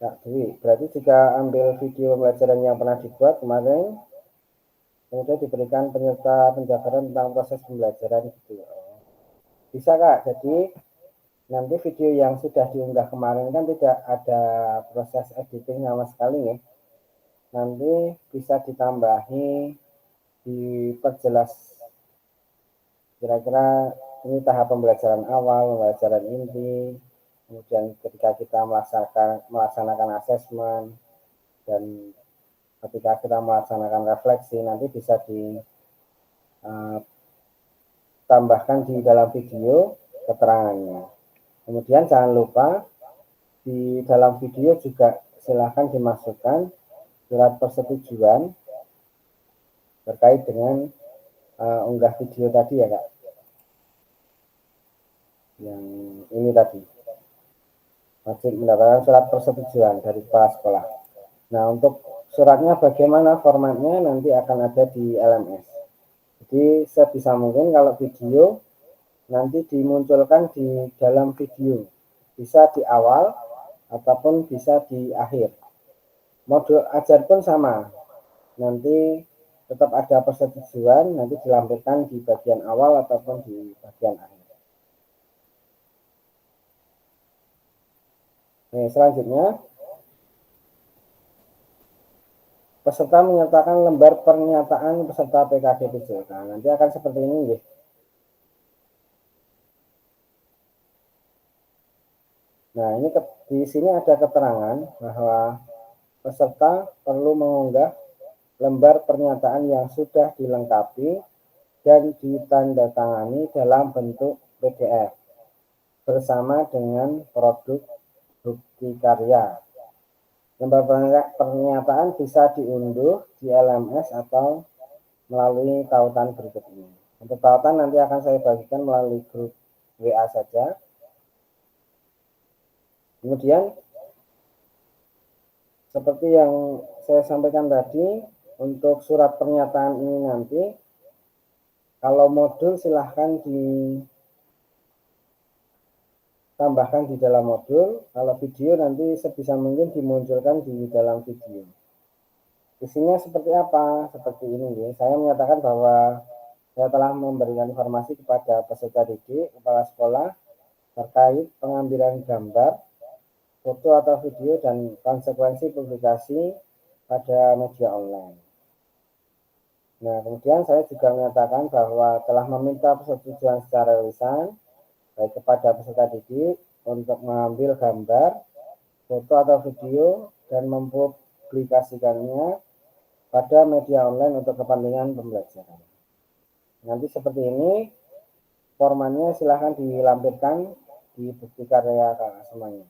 Kak Dwi, berarti jika ambil video pembelajaran yang pernah dibuat kemarin, kemudian diberikan penyerta penjabaran tentang proses pembelajaran gitu. Bisa Kak, jadi nanti video yang sudah diunggah kemarin kan tidak ada proses editing sama sekali ya. Nanti bisa ditambahi, diperjelas kira-kira ini tahap pembelajaran awal, pembelajaran inti, kemudian ketika kita melaksanakan asesmen, dan ketika kita melaksanakan refleksi, nanti bisa ditambahkan di dalam video keterangannya. Kemudian jangan lupa di dalam video juga silahkan dimasukkan surat persetujuan terkait dengan unggah video tadi ya Kak. Yang ini tadi. Wajib mendapatkan surat persetujuan dari kepala sekolah. Nah, untuk suratnya bagaimana formatnya nanti akan ada di LMS. Jadi sebisa mungkin kalau video nanti dimunculkan di dalam video. Bisa di awal ataupun bisa di akhir. Modul ajar pun sama. Nanti tetap ada persetujuan, nanti dilampirkan di bagian awal ataupun di bagian akhir. Nah, selanjutnya peserta menyertakan lembar pernyataan peserta PKG-PJ. Nah, nanti akan seperti ini, ya. Nah, ini di sini ada keterangan bahwa peserta perlu mengunggah lembar pernyataan yang sudah dilengkapi dan ditandatangani dalam bentuk PDF bersama dengan produk bukti karya. Lembar pernyataan bisa diunduh di LMS atau melalui tautan berikut ini. Untuk tautan nanti akan saya bagikan melalui grup WA saja. Kemudian seperti yang saya sampaikan tadi, untuk surat pernyataan ini nanti kalau modul silahkan tambahkan di dalam modul, kalau video nanti sebisa mungkin dimunculkan di dalam video. Isinya seperti apa? Seperti ini ya. Saya menyatakan bahwa saya telah memberikan informasi kepada peserta didik, kepala sekolah terkait pengambilan gambar, foto atau video dan konsekuensi publikasi pada media online. Nah, kemudian saya juga menyatakan bahwa telah meminta persetujuan secara lisan baik kepada peserta didik untuk mengambil gambar, foto atau video dan mempublikasikannya pada media online untuk kepentingan pembelajaran. Nanti seperti ini, formatnya silahkan dilampirkan di bukti karya kakak semuanya.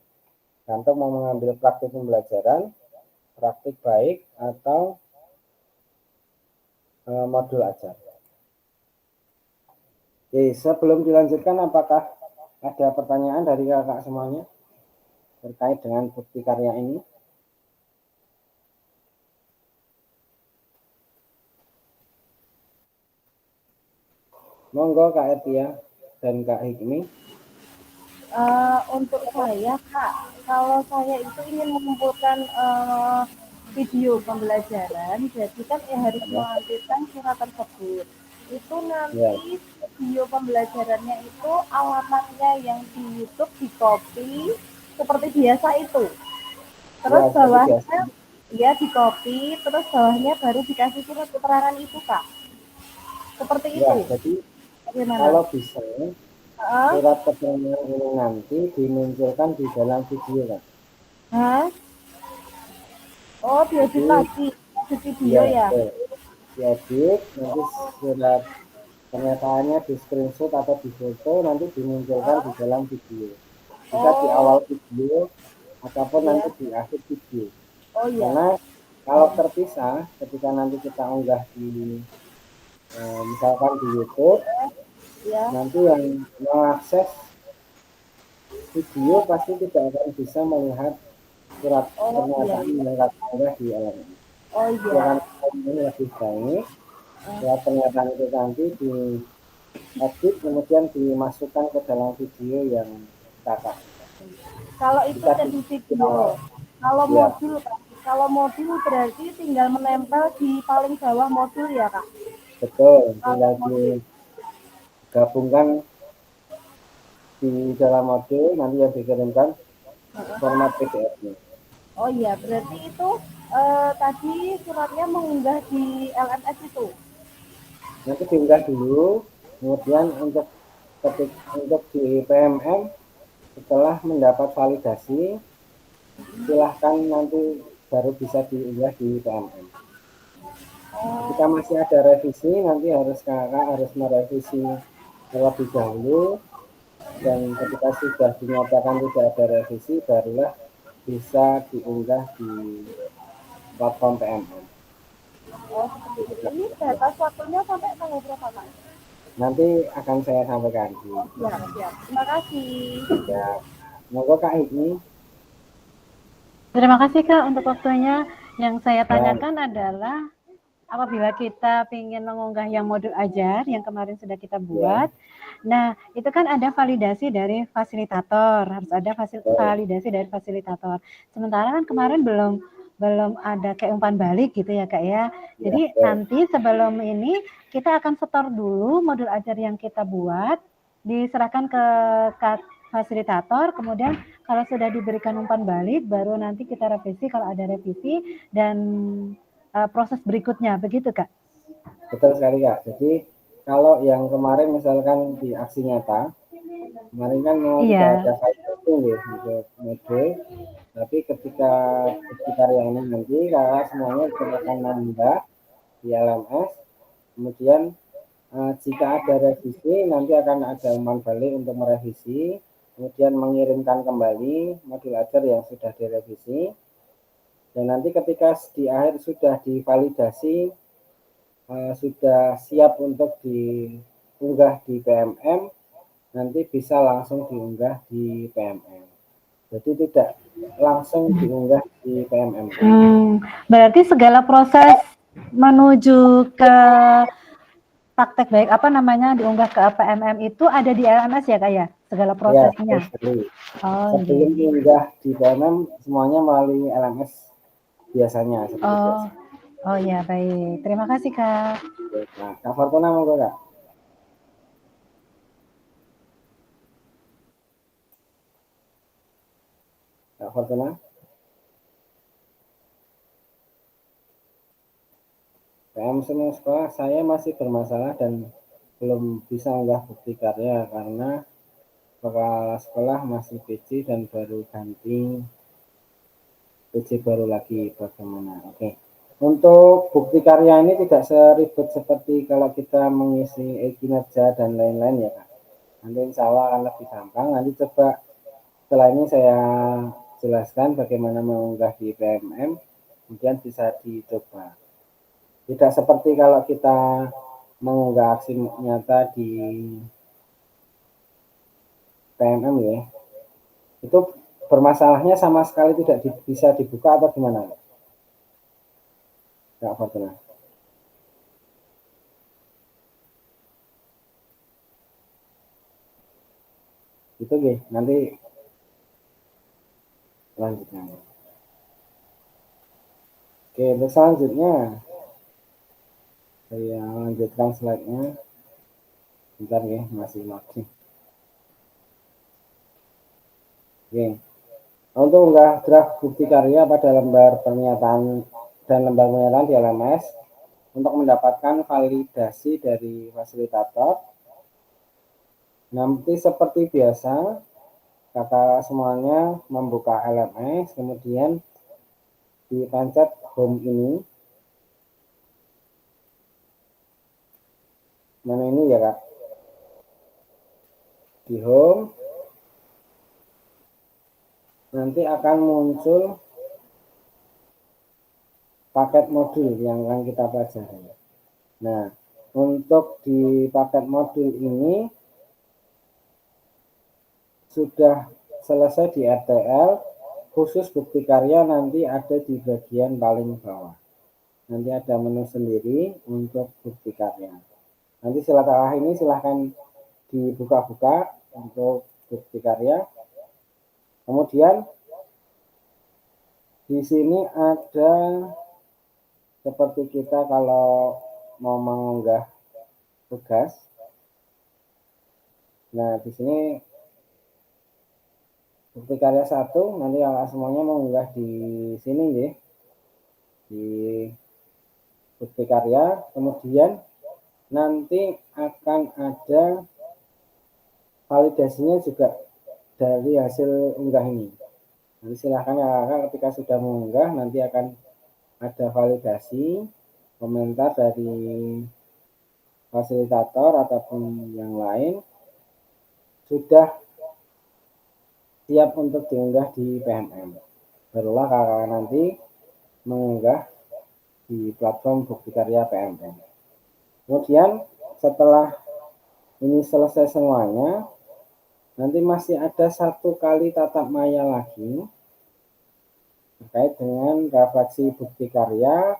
Untuk mau mengambil praktik pembelajaran, praktik baik atau modul ajar. Oke, sebelum dilanjutkan, apakah ada pertanyaan dari kakak semuanya terkait dengan bukti karya ini? Monggo Kak Etia dan Kak Hikmi. Untuk saya Kak, kalau saya itu ingin mengumpulkan video pembelajaran, jadi kan harus melampirkan surat tersebut. Itu nanti video pembelajarannya itu alamatnya yang di YouTube di copy seperti biasa itu. Terus bawahnya ya di copy, terus bawahnya baru dikasih surat keterangan itu Kak. Seperti itu. Jadi kalau bisa surat keterangan ini nanti dimunculkan di dalam video Kak. Oh, diedit lagi di video ya? Diedit, nanti surat pernyataannya di screenshot atau di foto nanti dimunculkan di dalam video. Bisa di awal video ataupun nanti di akhir video. Karena kalau terpisah ketika nanti kita unggah di misalkan di YouTube, nanti yang mengakses video pasti tidak akan bisa melihat surat pernyataan yang ada di LMS. Yang lebih baik surat pernyataan itu nanti diedit kemudian dimasukkan ke dalam video yang kakak. Kalau itu jadi video, kalau modul berarti tinggal menempel di paling bawah modul ya Kak? Betul, tinggal digabungkan di dalam modul nanti yang dikirimkan format PDF-nya. Oh iya, berarti itu tadi suratnya mengunggah di LMS itu? Nanti diunggah dulu, kemudian untuk di PMM setelah mendapat validasi, silahkan nanti baru bisa diunggah di PMM. Jika masih ada revisi, nanti kakak harus merevisi terlebih dahulu, dan ketika sudah dinyatakan tidak ada revisi barulah bisa diunggah di platform PMM. Oh, seperti itu. Ini batas waktunya sampai tanggal berapa, Mas? Nanti akan saya sampaikan. Siap, siap. Terima kasih. Ya, monggo Kak Hikmi. Terima kasih Kak untuk waktunya. Yang saya Ya, tanyakan adalah apabila kita ingin mengunggah yang modul ajar yang kemarin sudah kita buat, nah itu kan ada validasi dari fasilitator, harus ada validasi dari fasilitator. Sementara kan kemarin belum ada kayak umpan balik gitu ya Kak ya. Jadi nanti sebelum ini kita akan setor dulu modul ajar yang kita buat, diserahkan ke fasilitator, kemudian kalau sudah diberikan umpan balik baru nanti kita revisi kalau ada revisi dan proses berikutnya, begitu Kak? betul sekali Kak. Jadi kalau yang kemarin misalkan di aksi nyata, kemarin kan memang tidak ada validasi untuk modul, tapi ketika karya ini nanti Kakak semuanya akan menambah di LMS, kemudian jika ada revisi nanti akan ada umpan balik untuk merevisi, kemudian mengirimkan kembali modul ajar yang sudah direvisi, dan nanti ketika di akhir sudah divalidasi, sudah siap untuk diunggah di PMM, nanti bisa langsung diunggah di PMM. Jadi tidak langsung diunggah di PMM. Berarti segala proses menuju ke praktek baik diunggah ke PMM itu ada di LMS ya Kak ya? Segala prosesnya. Ya, sebelum diunggah di PMM semuanya melalui LMS biasanya. Oh ya, baik. Terima kasih Kak. Nah, Kak Fortuna monggo Kak. Kak Fortuna. PM semua sekolah saya masih bermasalah dan belum bisa unggah bukti karya karena kepala sekolah masih PC dan baru ganti PC baru lagi. Bagaimana? Oke. Untuk bukti karya ini tidak seribet seperti kalau kita mengisi kinerja dan lain-lain ya Kak. Nanti insya Allah akan lebih gampang. Nanti coba setelah ini saya jelaskan bagaimana mengunggah di PMM, kemudian bisa dicoba. Tidak seperti kalau kita mengunggah aksi nyata di PMM ya. Itu bermasalahnya sama sekali tidak bisa dibuka atau gimana? Kak Fortuna. Itu ya, nanti lanjutnya. Oke, untuk selanjutnya saya lanjutkan slide-nya. Bentar ya, masih loading. Oke. Untuk unggah draft bukti karya pada lembar pernyataan dan lembar pernyataan di LMS, untuk mendapatkan validasi dari fasilitator, nanti seperti biasa kakak semuanya membuka LMS, kemudian dipencet home ini. Mana ini ya Kak? Di home nanti akan muncul paket modul yang akan kita pelajari. Nah, untuk di paket modul ini sudah selesai di RTL, khusus bukti karya nanti ada di bagian paling bawah. Nanti ada menu sendiri untuk bukti karya. Nanti setelah ini silahkan dibuka-buka untuk bukti karya. Kemudian di sini ada seperti kita kalau mau mengunggah tugas. Nah, di sini bukti karya 1 nanti semuanya mengunggah di sini ya. Di bukti karya, kemudian nanti akan ada validasinya juga dari hasil unggah ini. Nanti silahkan ya ketika sudah mengunggah nanti akan ada validasi komentar dari fasilitator ataupun yang lain sudah siap untuk diunggah di PMM. Barulah kakak nanti mengunggah di platform Bukti Karya PMM. Kemudian setelah ini selesai semuanya, nanti masih ada 1 kali tatap maya lagi terkait dengan refleksi bukti karya.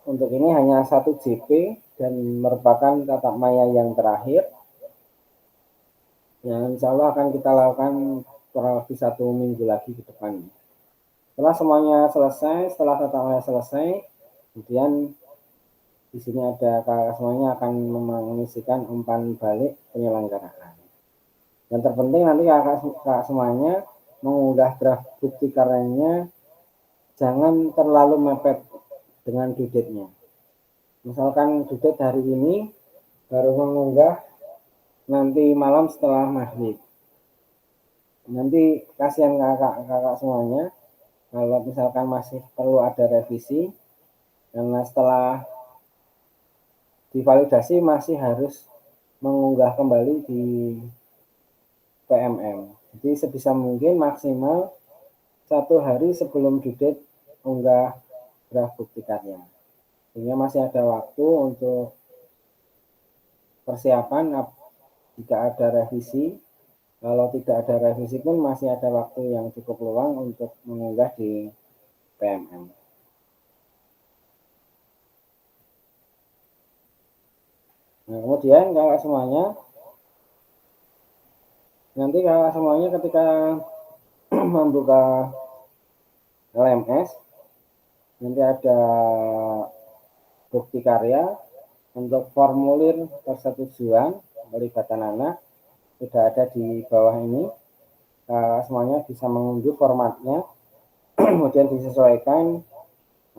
Untuk ini hanya 1 JP dan merupakan tatap maya yang terakhir yang insya Allah akan kita lakukan kurang lebih 1 minggu lagi ke depan. Setelah semuanya selesai, setelah tatap maya selesai, kemudian di sini ada kakak semuanya akan mengisikan umpan balik penyelenggaraan. Yang terpenting nanti kakak semuanya mengunggah draft bukti karyanya jangan terlalu mepet dengan due date-nya. Misalkan due date hari ini baru mengunggah nanti malam setelah maghrib. Nanti kasihan kakak semuanya kalau misalkan masih perlu ada revisi, karena setelah divalidasi masih harus mengunggah kembali di PMM. Jadi sebisa mungkin maksimal 1 hari sebelum due date unggah draft bukti karya. Sehingga masih ada waktu untuk persiapan jika ada revisi. Kalau tidak ada revisi pun masih ada waktu yang cukup luang untuk mengunggah di PMM. Nah, kemudian kakak semuanya, nanti kakak semuanya ketika membuka LMS, nanti ada bukti karya untuk formulir persetujuan pelibatan anak sudah ada di bawah ini. Semuanya bisa mengunduh formatnya, kemudian disesuaikan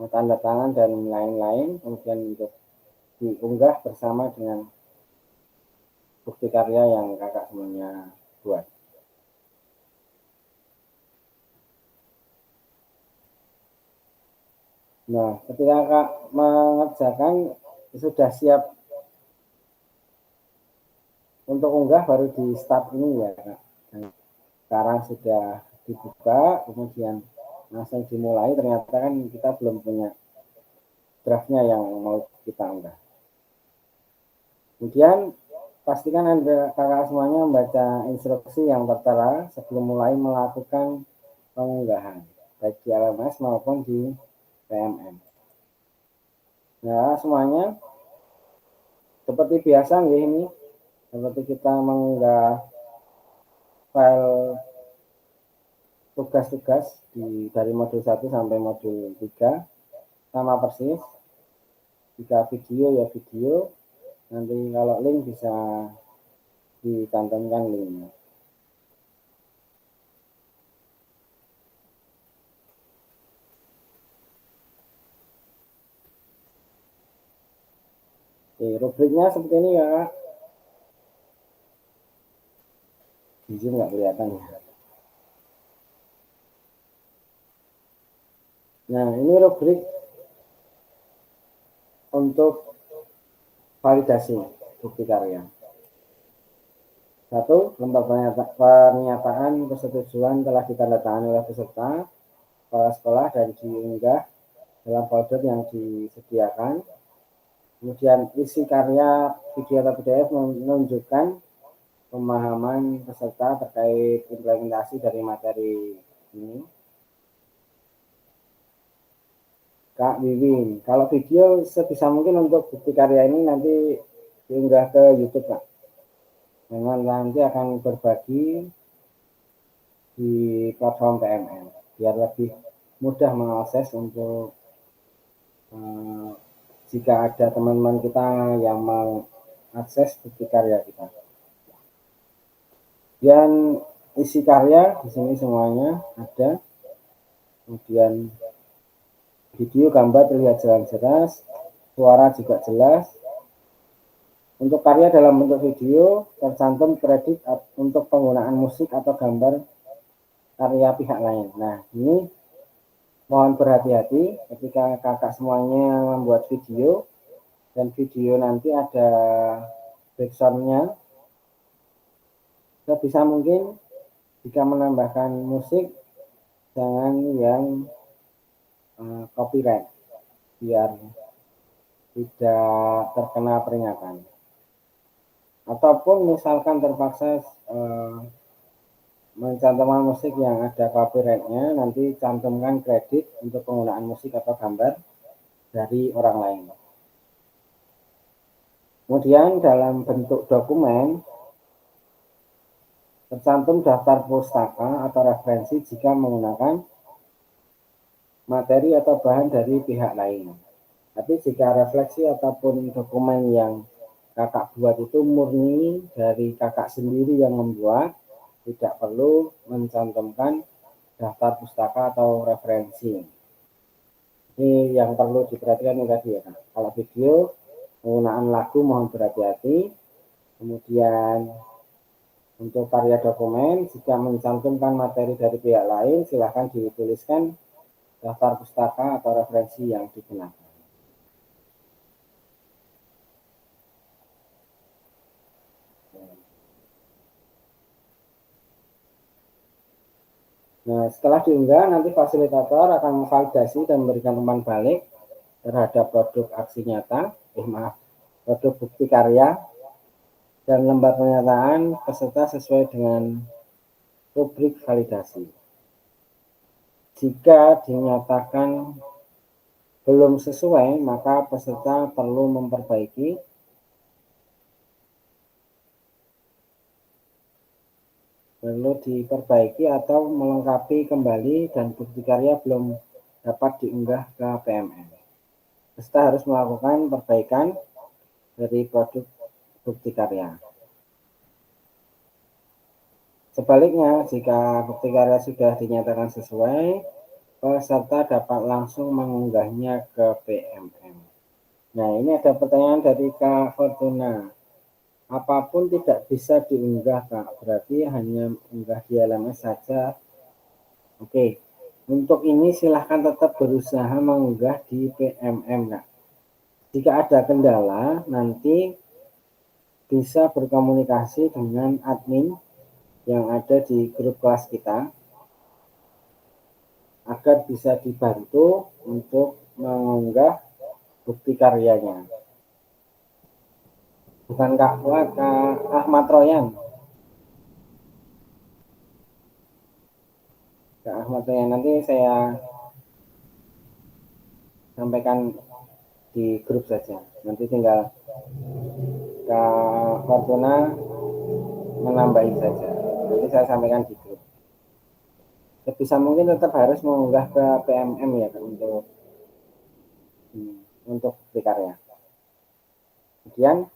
tanda tangan dan lain-lain, kemudian untuk diunggah bersama dengan bukti karya yang kakak semuanya buat. Nah, ketika kakak mengerjakan sudah siap untuk unggah baru di start ini ya Kak. Sekarang sudah dibuka, kemudian langsung dimulai, ternyata kan kita belum punya draftnya yang mau kita unggah. Kemudian pastikan Anda kakak semuanya membaca instruksi yang tertera sebelum mulai melakukan pengunggahan, baik di LMS maupun di PMM. Nah, semuanya seperti biasa ini, seperti kita mengunggah file tugas-tugas dari modul 1 sampai modul 3 sama persis. Jika video ya video, nanti kalau link bisa dicantumkan linknya. Oke, rubriknya seperti ini ya Kak. Di Zoom nggak kelihatan ya. Nah, ini rubrik untuk validasi bukti karya. 1. Lembar pernyataan persetujuan telah ditandatangani oleh peserta kepala sekolah dan diunggah dalam folder yang disediakan. Kemudian isi karya video atau PDF menunjukkan pemahaman peserta terkait implementasi dari materi ini. Kak Wiwin, kalau video sebisa mungkin untuk bukti karya ini nanti diunggah ke YouTube Kak. Dengan nanti akan berbagi di platform PMM biar lebih mudah mengakses untuk jika ada teman-teman kita yang mau akses bukti karya kita. Dan isi karya di sini semuanya ada. Kemudian video, gambar terlihat jelas, suara juga jelas. Untuk karya dalam bentuk video tercantum kredit untuk penggunaan musik atau gambar karya pihak lain. Nah, ini mohon berhati-hati ketika kakak semuanya membuat video, dan video nanti ada backsound-nya. Sebisa mungkin jika menambahkan musik jangan yang copyright biar tidak terkena peringatan. Ataupun misalkan terpaksa mencantumkan musik yang ada copyright-nya, nanti cantumkan kredit untuk penggunaan musik atau gambar dari orang lain. Kemudian dalam bentuk dokumen tercantum daftar pustaka atau referensi jika menggunakan materi atau bahan dari pihak lain. Tapi jika refleksi ataupun dokumen yang kakak buat itu murni dari kakak sendiri yang membuat, tidak perlu mencantumkan daftar pustaka atau referensi. Ini yang perlu diperhatikan ini tadi ya Kak. Kalau video penggunaan lagu mohon berhati-hati. Kemudian untuk karya dokumen jika mencantumkan materi dari pihak lain silahkan dituliskan daftar pustaka atau referensi yang digunakan. Nah, setelah diunggah, nanti fasilitator akan memvalidasi dan memberikan umpan balik terhadap produk aksi nyata, produk bukti karya, dan lembar pernyataan peserta sesuai dengan rubrik validasi. Jika dinyatakan belum sesuai, maka peserta perlu memperbaiki atau melengkapi kembali dan bukti karya belum dapat diunggah ke PMM. Peserta harus melakukan perbaikan dari produk bukti karya. Sebaliknya, jika bukti karya sudah dinyatakan sesuai, peserta dapat langsung mengunggahnya ke PMM. Nah, ini ada pertanyaan dari Kak Fortuna. Apapun tidak bisa diunggah Kak, berarti hanya unggah di LMS saja. Oke, untuk ini silahkan tetap berusaha mengunggah di PMM Kak. Jika ada kendala, nanti bisa berkomunikasi dengan admin yang ada di grup kelas kita agar bisa dibantu untuk mengunggah bukti karyanya. Bukan Kak Fuad, Kak Ahmad Royan. Kak Ahmad Royan, nanti saya sampaikan di grup saja. Nanti tinggal Kak Fortuna menambahi saja. Nanti saya sampaikan di grup. Sebisa mungkin tetap harus mengunggah ke PMM ya Kak, untuk bukti karya. Kemudian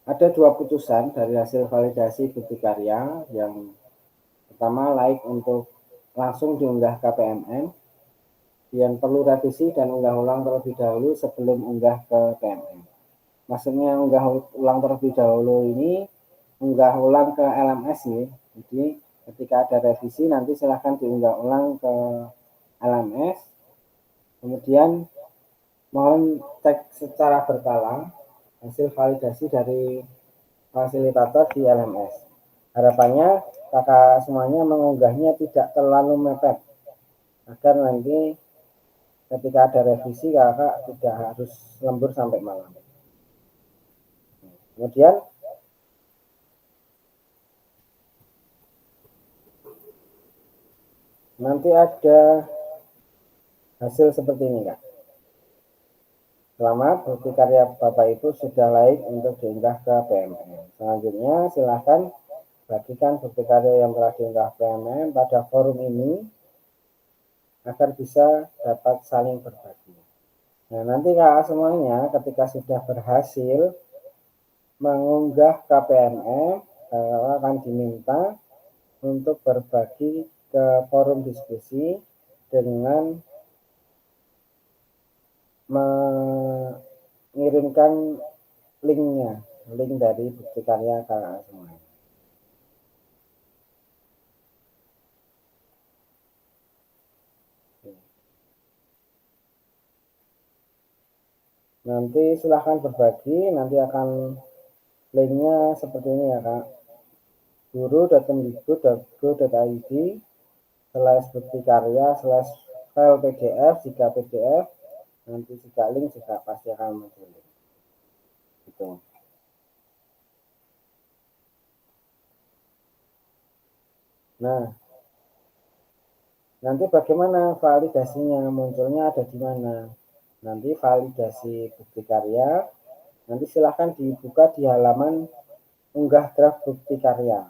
ada dua putusan dari hasil validasi bukti karya. Yang pertama layak untuk langsung diunggah ke PMM, yang perlu revisi dan unggah ulang terlebih dahulu sebelum unggah ke PMM. Maksudnya unggah ulang terlebih dahulu ini unggah ulang ke LMS ya. Jadi ketika ada revisi nanti silahkan diunggah ulang ke LMS. Kemudian mohon cek secara berkala hasil validasi dari fasilitator di LMS. Harapannya kakak semuanya mengunggahnya tidak terlalu mepet agar nanti ketika ada revisi kakak tidak harus lembur sampai malam. Kemudian nanti ada hasil seperti ini Kak. Selamat, bukti karya Bapak Ibu sudah layak untuk diunggah ke PMM. Selanjutnya silahkan bagikan bukti karya yang telah diunggah PMM pada forum ini agar bisa dapat saling berbagi. Nah, nanti Kak semuanya ketika sudah berhasil mengunggah ke PMM, akan diminta untuk berbagi ke forum diskusi dengan mengirimkan link dari bukti karya kakak semuanya. Nanti silahkan berbagi, nanti akan linknya seperti ini ya Kak. guru.kemdikbud.go.id/bukti karya/file PDF. Jika PDF, nanti jika link juga pasti akan muncul. Gitu. Nah, nanti bagaimana validasinya, munculnya ada di mana? Nanti validasi bukti karya, nanti silahkan dibuka di halaman unggah draft bukti karya.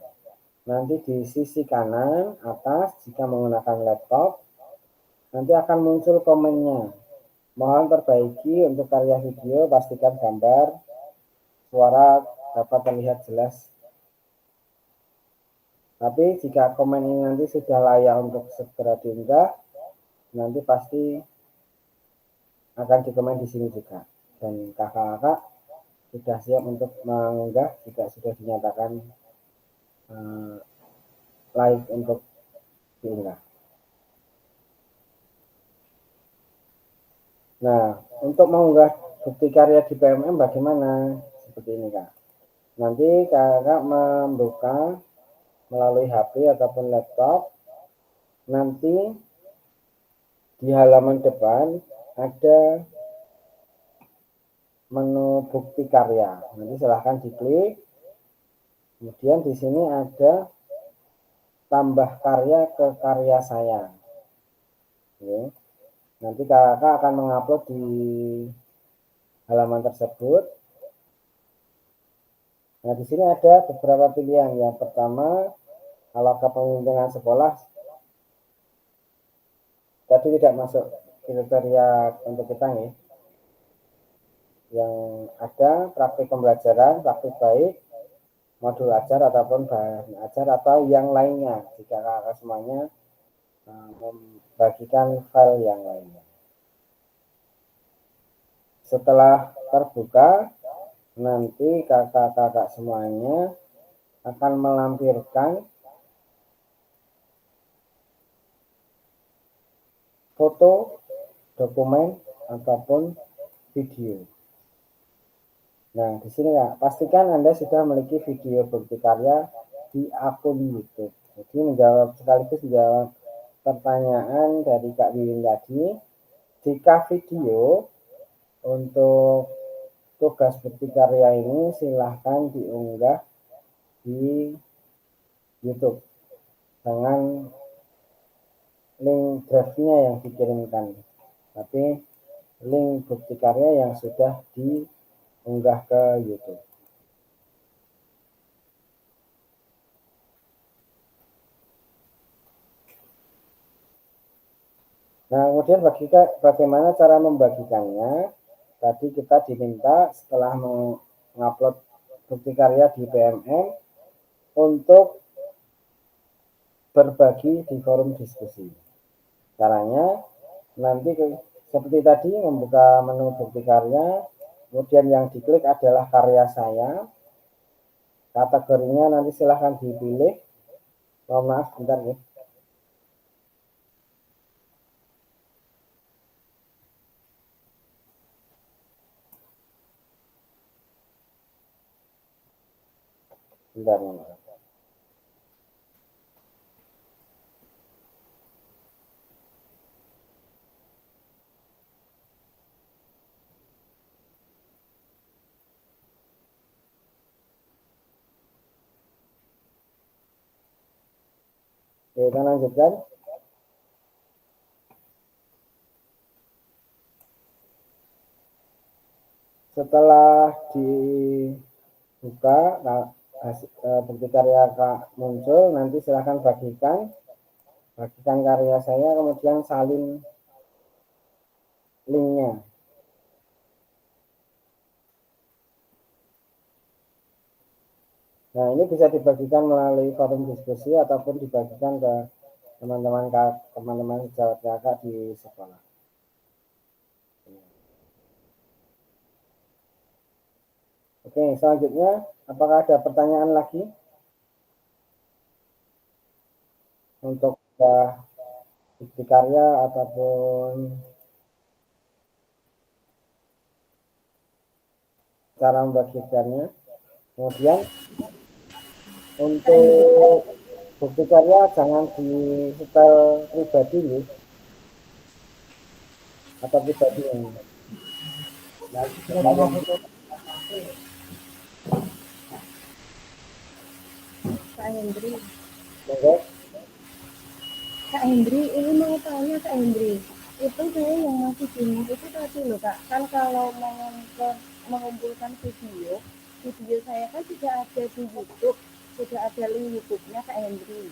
Nanti di sisi kanan atas, jika menggunakan laptop, nanti akan muncul komennya. Mohon perbaiki untuk karya video, pastikan gambar, suara dapat terlihat jelas. Tapi jika komen ini nanti sudah layak untuk segera diunggah, nanti pasti akan dikomen di sini juga. Dan kakak-kakak sudah siap untuk mengunggah jika sudah dinyatakan like untuk diunggah. Nah, untuk mengunggah bukti karya di PMM bagaimana? Seperti ini Kak. Nanti kakak membuka melalui HP ataupun laptop. Nanti di halaman depan ada menu bukti karya. Nanti silahkan diklik. Kemudian di sini ada tambah karya ke karya saya. Oke. Nanti kakak akan mengupload di halaman tersebut. Nah, di sini ada beberapa pilihan. Yang pertama, kalau kepemimpinan sekolah tadi tidak masuk kriteria untuk kita nih. Yang ada praktik pembelajaran, praktik baik, modul ajar ataupun bahan ajar atau yang lainnya. Jika kakak semuanya membagikan file yang lainnya. Setelah terbuka, nanti kakak-kakak semuanya akan melampirkan foto, dokumen, ataupun video. Nah, di sini ya, pastikan Anda sudah memiliki video bukti karya di akun YouTube. Jadi sekaligus menjawab pertanyaan dari Kak Wiwin tadi. Jika video untuk tugas bukti karya ini silahkan diunggah di YouTube dengan link draftnya yang dikirimkan, tapi link bukti karya yang sudah diunggah ke YouTube. Nah, kemudian bagaimana cara membagikannya? Tadi kita diminta setelah mengupload bukti karya di PMM untuk berbagi di forum diskusi. Caranya nanti seperti tadi membuka menu bukti karya, kemudian yang diklik adalah karya saya. Kategorinya nanti silahkan dipilih. Mohon maaf, bentar ya. Bentar, maaf. Oke, kita lanjutkan. Setelah dibuka, bukti karya Kak muncul, nanti silahkan bagikan karya saya, kemudian salin linknya. Nah, ini bisa dibagikan melalui forum diskusi ataupun dibagikan ke teman-teman sejawat kakak di sekolah. Oke, selanjutnya apakah ada pertanyaan lagi untuk bukti karya ataupun cara membagikannya. Kemudian untuk bukti karya jangan di setel pribadi nih, atau pribadi ini. Nah, Kak Hendri. monggo. Kak Hendri, ini mau tanya Kak Hendri. Itu saya yang masih bingung itu tadi loh Kak. Kan kalau mengumpulkan video saya kan sudah ada di YouTube, sudah ada link YouTube-nya Kak Hendri.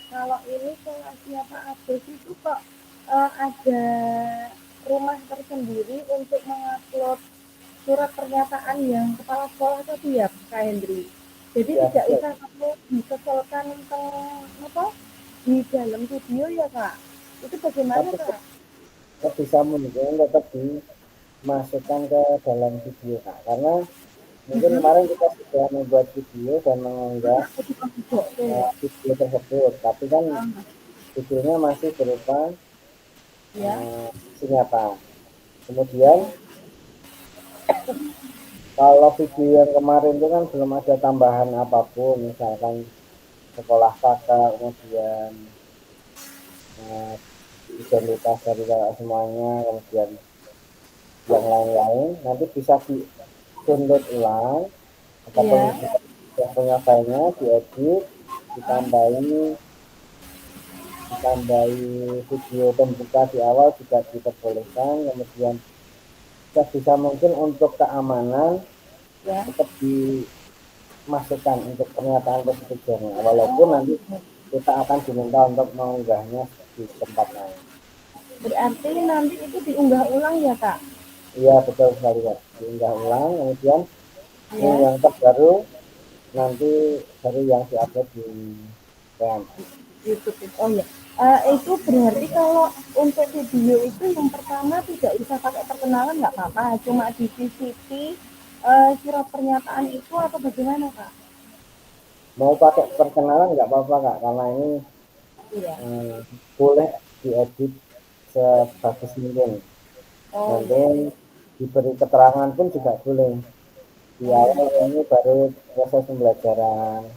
Kalau ini kelasnya Pak Abes itu kok ada rumah tersendiri untuk mengupload surat pernyataan yang kepala sekolah tadi ya Kak Hendri. Jadi Ya, tidak betul. usah kamu disetelkan apa di dalam video ya Kak. Itu bagaimana Tapi Kak? bisa mungkin tetap dimasukkan ke dalam video Kak, karena mungkin kemarin kita sudah membuat video dan mengunggah video tersebut, tapi kan videonya masih berupa nyata. Kemudian kalau video yang kemarin itu kan belum ada tambahan apapun, misalkan sekolah kakak, kemudian identitas dari kakak semuanya, kemudian yang lain-lain, nanti bisa di download ulang ataupun yang punya filenya diedit, ditambahi video pembuka di awal juga diperbolehkan. Kemudian bisa mungkin untuk keamanan tetap dimasukkan untuk pernyataan persetujuannya, walaupun nanti kita akan diminta untuk mengunggahnya di tempat lain. Berarti nanti itu diunggah ulang ya Kak? Iya betul sekali Kak, diunggah ulang, kemudian yang terbaru nanti baru yang diupload di YouTube. Oh ya, itu berarti kalau untuk video itu yang pertama tidak usah pakai perkenalan nggak apa-apa, cuma di CCTV surat pernyataan itu atau bagaimana Kak? Mau pakai perkenalan nggak apa-apa Kak, karena ini boleh diedit sebagus mungkin. Nanti diberi keterangan pun juga boleh. Di awal ini baru proses pembelajaran,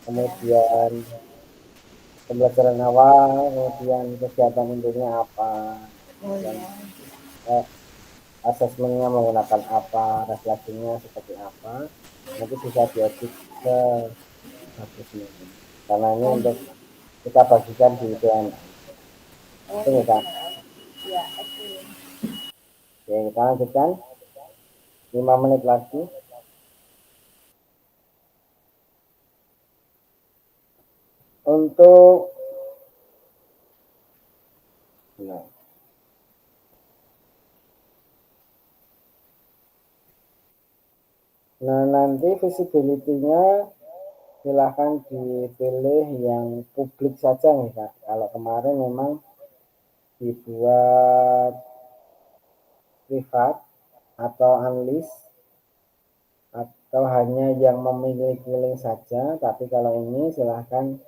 kemudian pembelajaran awal, kemudian kegiatan intinya apa, dan asesmennya menggunakan apa, refleksinya seperti apa, nanti bisa diedit ke bagus mungkin. Karena ini untuk kita bagikan di PN. Itu ya Kak. Oke, kita lanjutkan 5 menit lagi. Untuk nah nanti visibility-nya silahkan dipilih yang publik saja nih Kak. Kalau kemarin memang dibuat privat atau unlist atau hanya yang memiliki link saja, tapi kalau ini silahkan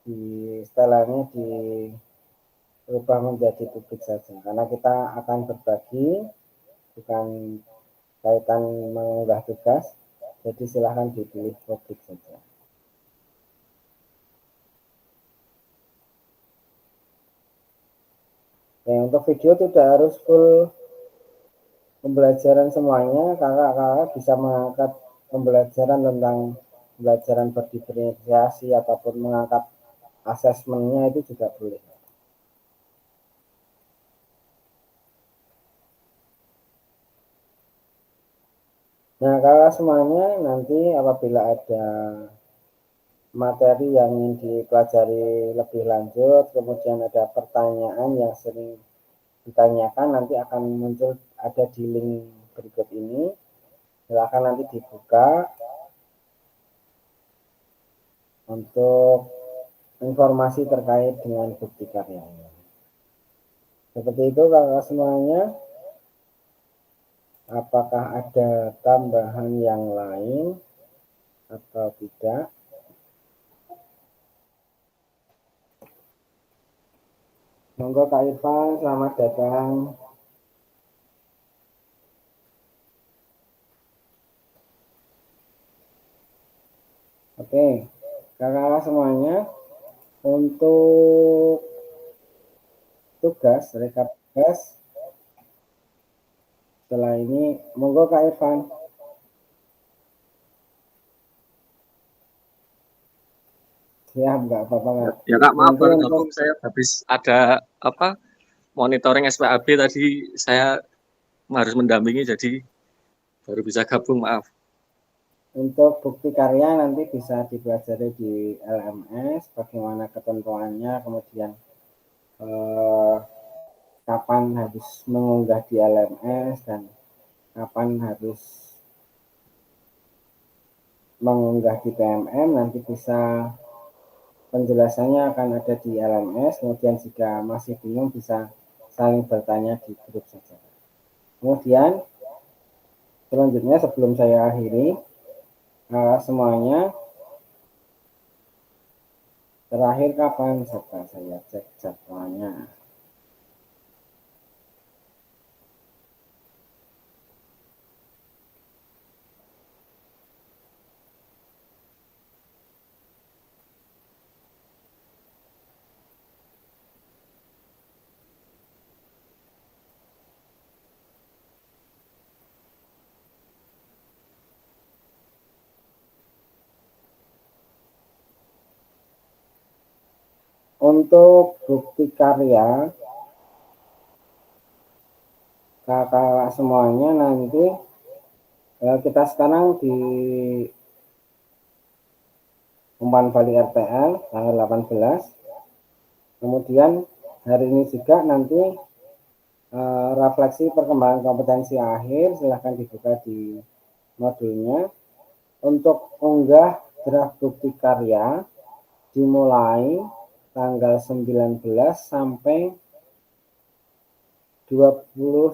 di setelannya dirubah menjadi publik saja, karena kita akan berbagi bukan kaitan mengunggah tugas, jadi silahkan dipilih publik saja. Nah, untuk video tidak harus full pembelajaran semuanya, kakak-kakak bisa mengangkat pembelajaran tentang pembelajaran berdiferensiasi ataupun mengangkat asesmennya itu juga boleh. Nah, kalau semuanya nanti apabila ada materi yang ingin dipelajari lebih lanjut, kemudian ada pertanyaan yang sering ditanyakan, nanti akan muncul ada di link berikut ini. Silakan nanti dibuka untuk informasi terkait dengan bukti karyanya. Seperti itu kakak semuanya. Apakah ada tambahan yang lain atau tidak? Monggo Kak Irfan, selamat datang. Oke, kakak semuanya, untuk tugas, rekap tugas, setelah ini monggo Kak Irfan. Ya, nggak apa-apa Kak. Ya Kak, maaf Nanti baru untuk gabung, saya habis ada apa monitoring SPAB tadi, saya harus mendampingi jadi baru bisa gabung, maaf. Untuk bukti karya nanti bisa dipelajari di LMS, bagaimana ketentuannya, kemudian kapan harus mengunggah di LMS dan kapan harus mengunggah di PMM, nanti bisa penjelasannya akan ada di LMS. Kemudian jika masih bingung bisa saling bertanya di grup saja. Kemudian selanjutnya sebelum saya akhiri, semuanya terakhir kapan serta saya cek jadwalnya. Untuk bukti karya kakak semuanya nanti kita sekarang di umpan balik RTL tanggal 18. Kemudian hari ini juga nanti refleksi perkembangan kompetensi akhir, silahkan dibuka di modulnya. Untuk unggah draft bukti karya dimulai tanggal 19 sampai 29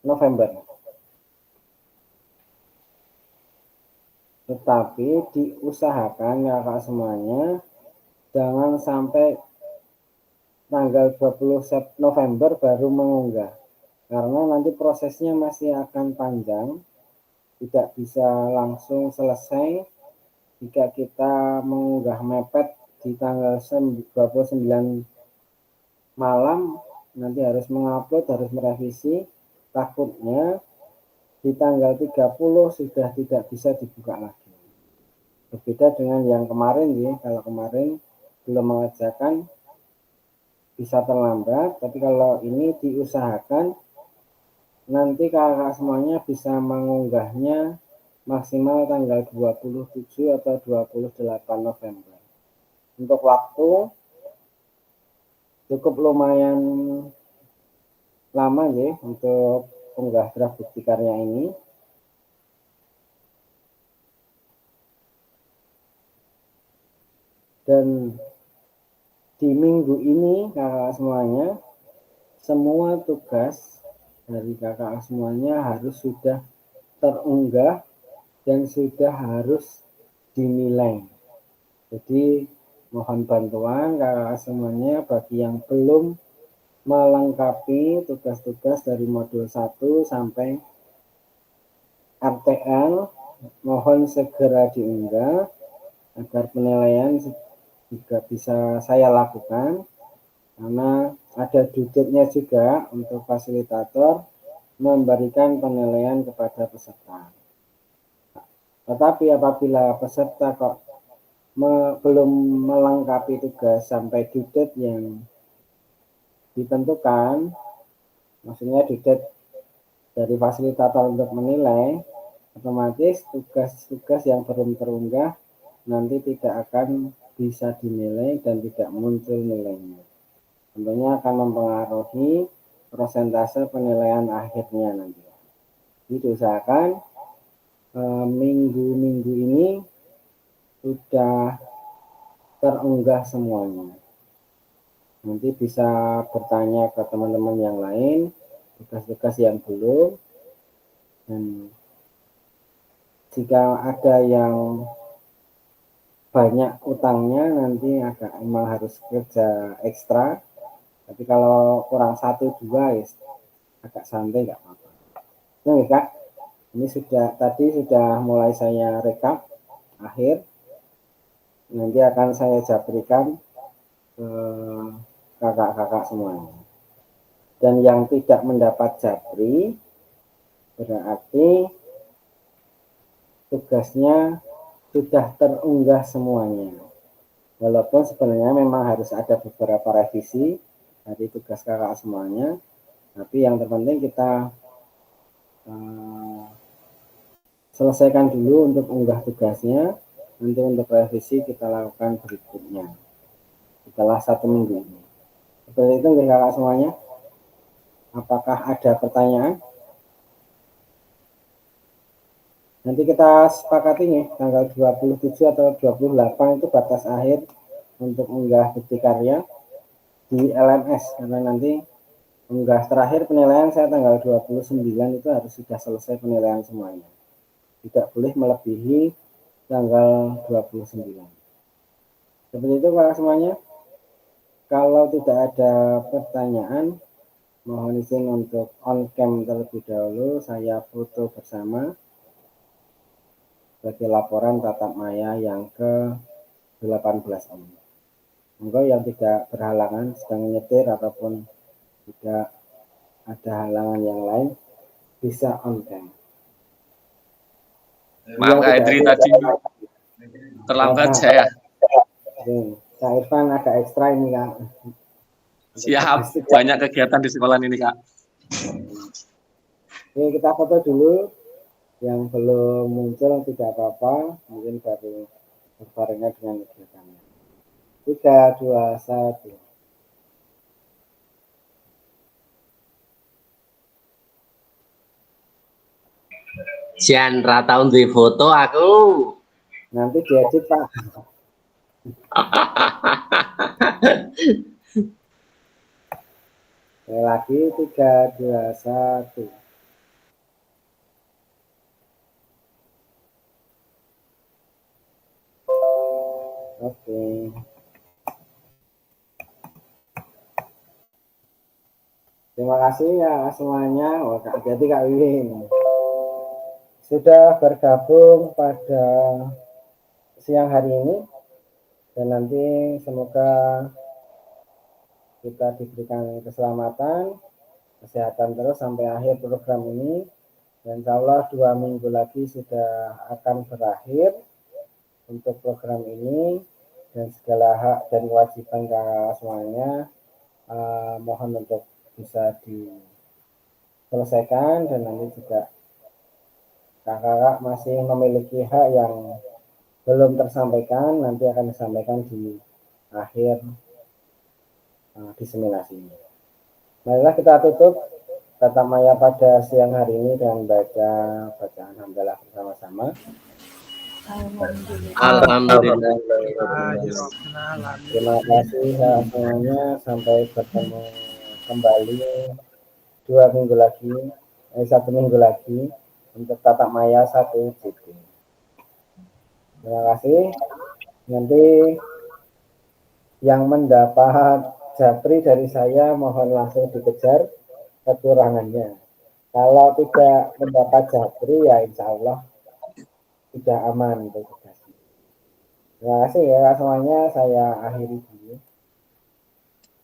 November. Tetapi diusahakan ya Kak semuanya, jangan sampai tanggal 20 November baru mengunggah. Karena nanti prosesnya masih akan panjang, tidak bisa langsung selesai jika kita mengunggah mepet di tanggal 29 malam, nanti harus mengupload, harus merevisi, takutnya di tanggal 30 sudah tidak bisa dibuka lagi. Berbeda dengan yang kemarin ya, kalau kemarin belum mengerjakan bisa terlambat, tapi kalau ini diusahakan nanti kakak semuanya bisa mengunggahnya maksimal tanggal 27 atau 28 November. Untuk waktu cukup lumayan lama ya untuk unggah draft bukti karya ini. Dan di minggu ini kakak semuanya, semua tugas dari kakak semuanya harus sudah terunggah dan sudah harus dinilai. Jadi mohon bantuan kakak semuanya bagi yang belum melengkapi tugas-tugas dari modul 1 sampai RTL, mohon segera diunggah agar penilaian juga bisa saya lakukan, karena ada duduknya juga untuk fasilitator memberikan penilaian kepada peserta. Tetapi apabila peserta kok belum melengkapi tugas sampai duduk yang ditentukan, maksudnya duduk dari fasilitator untuk menilai, otomatis tugas-tugas yang belum terunggah nanti tidak akan bisa dinilai dan tidak muncul nilainya. Tentunya akan mempengaruhi persentase penilaian akhirnya nanti. Jadi usahakan minggu-minggu ini sudah terunggah semuanya. Nanti bisa bertanya ke teman-teman yang lain, tugas-tugas yang belum, dan jika ada yang banyak utangnya nanti emang harus kerja ekstra, tapi kalau kurang 1-2 ya agak santai nggak apa-apa. Oke Kak, Ini tadi sudah mulai saya rekap akhir. Nanti akan saya japrikan ke kakak-kakak semuanya. Dan yang tidak mendapat japri berarti tugasnya sudah terunggah semuanya. Walaupun sebenarnya memang harus ada beberapa revisi dari tugas kakak semuanya, tapi yang terpenting kita selesaikan dulu untuk unggah tugasnya. Nanti untuk revisi kita lakukan berikutnya setelah 1 minggu ini. Seperti itu kakak semuanya. Apakah ada pertanyaan? Nanti kita sepakati nih tanggal 27 atau 28 itu batas akhir untuk unggah bukti karya di LMS, karena nanti unggah terakhir penilaian saya tanggal 29 itu harus sudah selesai penilaian semuanya. Tidak boleh melebihi tanggal 29. Seperti itu Pak semuanya. Kalau tidak ada pertanyaan, mohon izin untuk on cam terlebih dahulu, saya foto bersama sebagai laporan tatap maya yang ke-18 ini. Monggo yang tidak berhalangan sedang nyetir ataupun tidak ada halangan yang lain bisa on cam. Maaf Kak Edri tadi terlambat saya. Kak Irfan agak ekstra ini Kak. Siap, banyak kegiatan di sekolah ini Kak. Oke, kita foto dulu. Yang belum muncul tidak apa-apa, mungkin baru berbarengan dengan kegiatannya. 3, 2, 1. Jan ra tau duwe foto aku. Nanti diedit Pak. Sekali lagi 3, 2, 1. Oke. Terima kasih ya semuanya. Oh, hati-hati Kak Wiwin. Sudah bergabung pada siang hari ini. Dan nanti semoga kita diberikan keselamatan, kesehatan terus sampai akhir program ini. Dan insya Allah 2 minggu lagi sudah akan berakhir untuk program ini, dan segala hak dan kewajiban kakak semuanya mohon untuk bisa diselesaikan, dan nanti juga kakak masih memiliki hak yang belum tersampaikan, nanti akan disampaikan di akhir diseminasi ini. Marilah kita tutup tatap maya pada siang hari ini dengan baca bacaan hamdalah bersama-sama. Alhamdulillah. Terima kasih ya semuanya. Sampai bertemu kembali 1 minggu lagi untuk tatap maya 1 JT. Terima kasih. Nanti yang mendapat japri dari saya mohon langsung dikejar kekurangannya. Kalau tidak mendapat japri ya insya Allah tidak aman untuk tugas. Terima kasih ya semuanya. Saya akhiri dulu.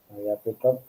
Saya tutup.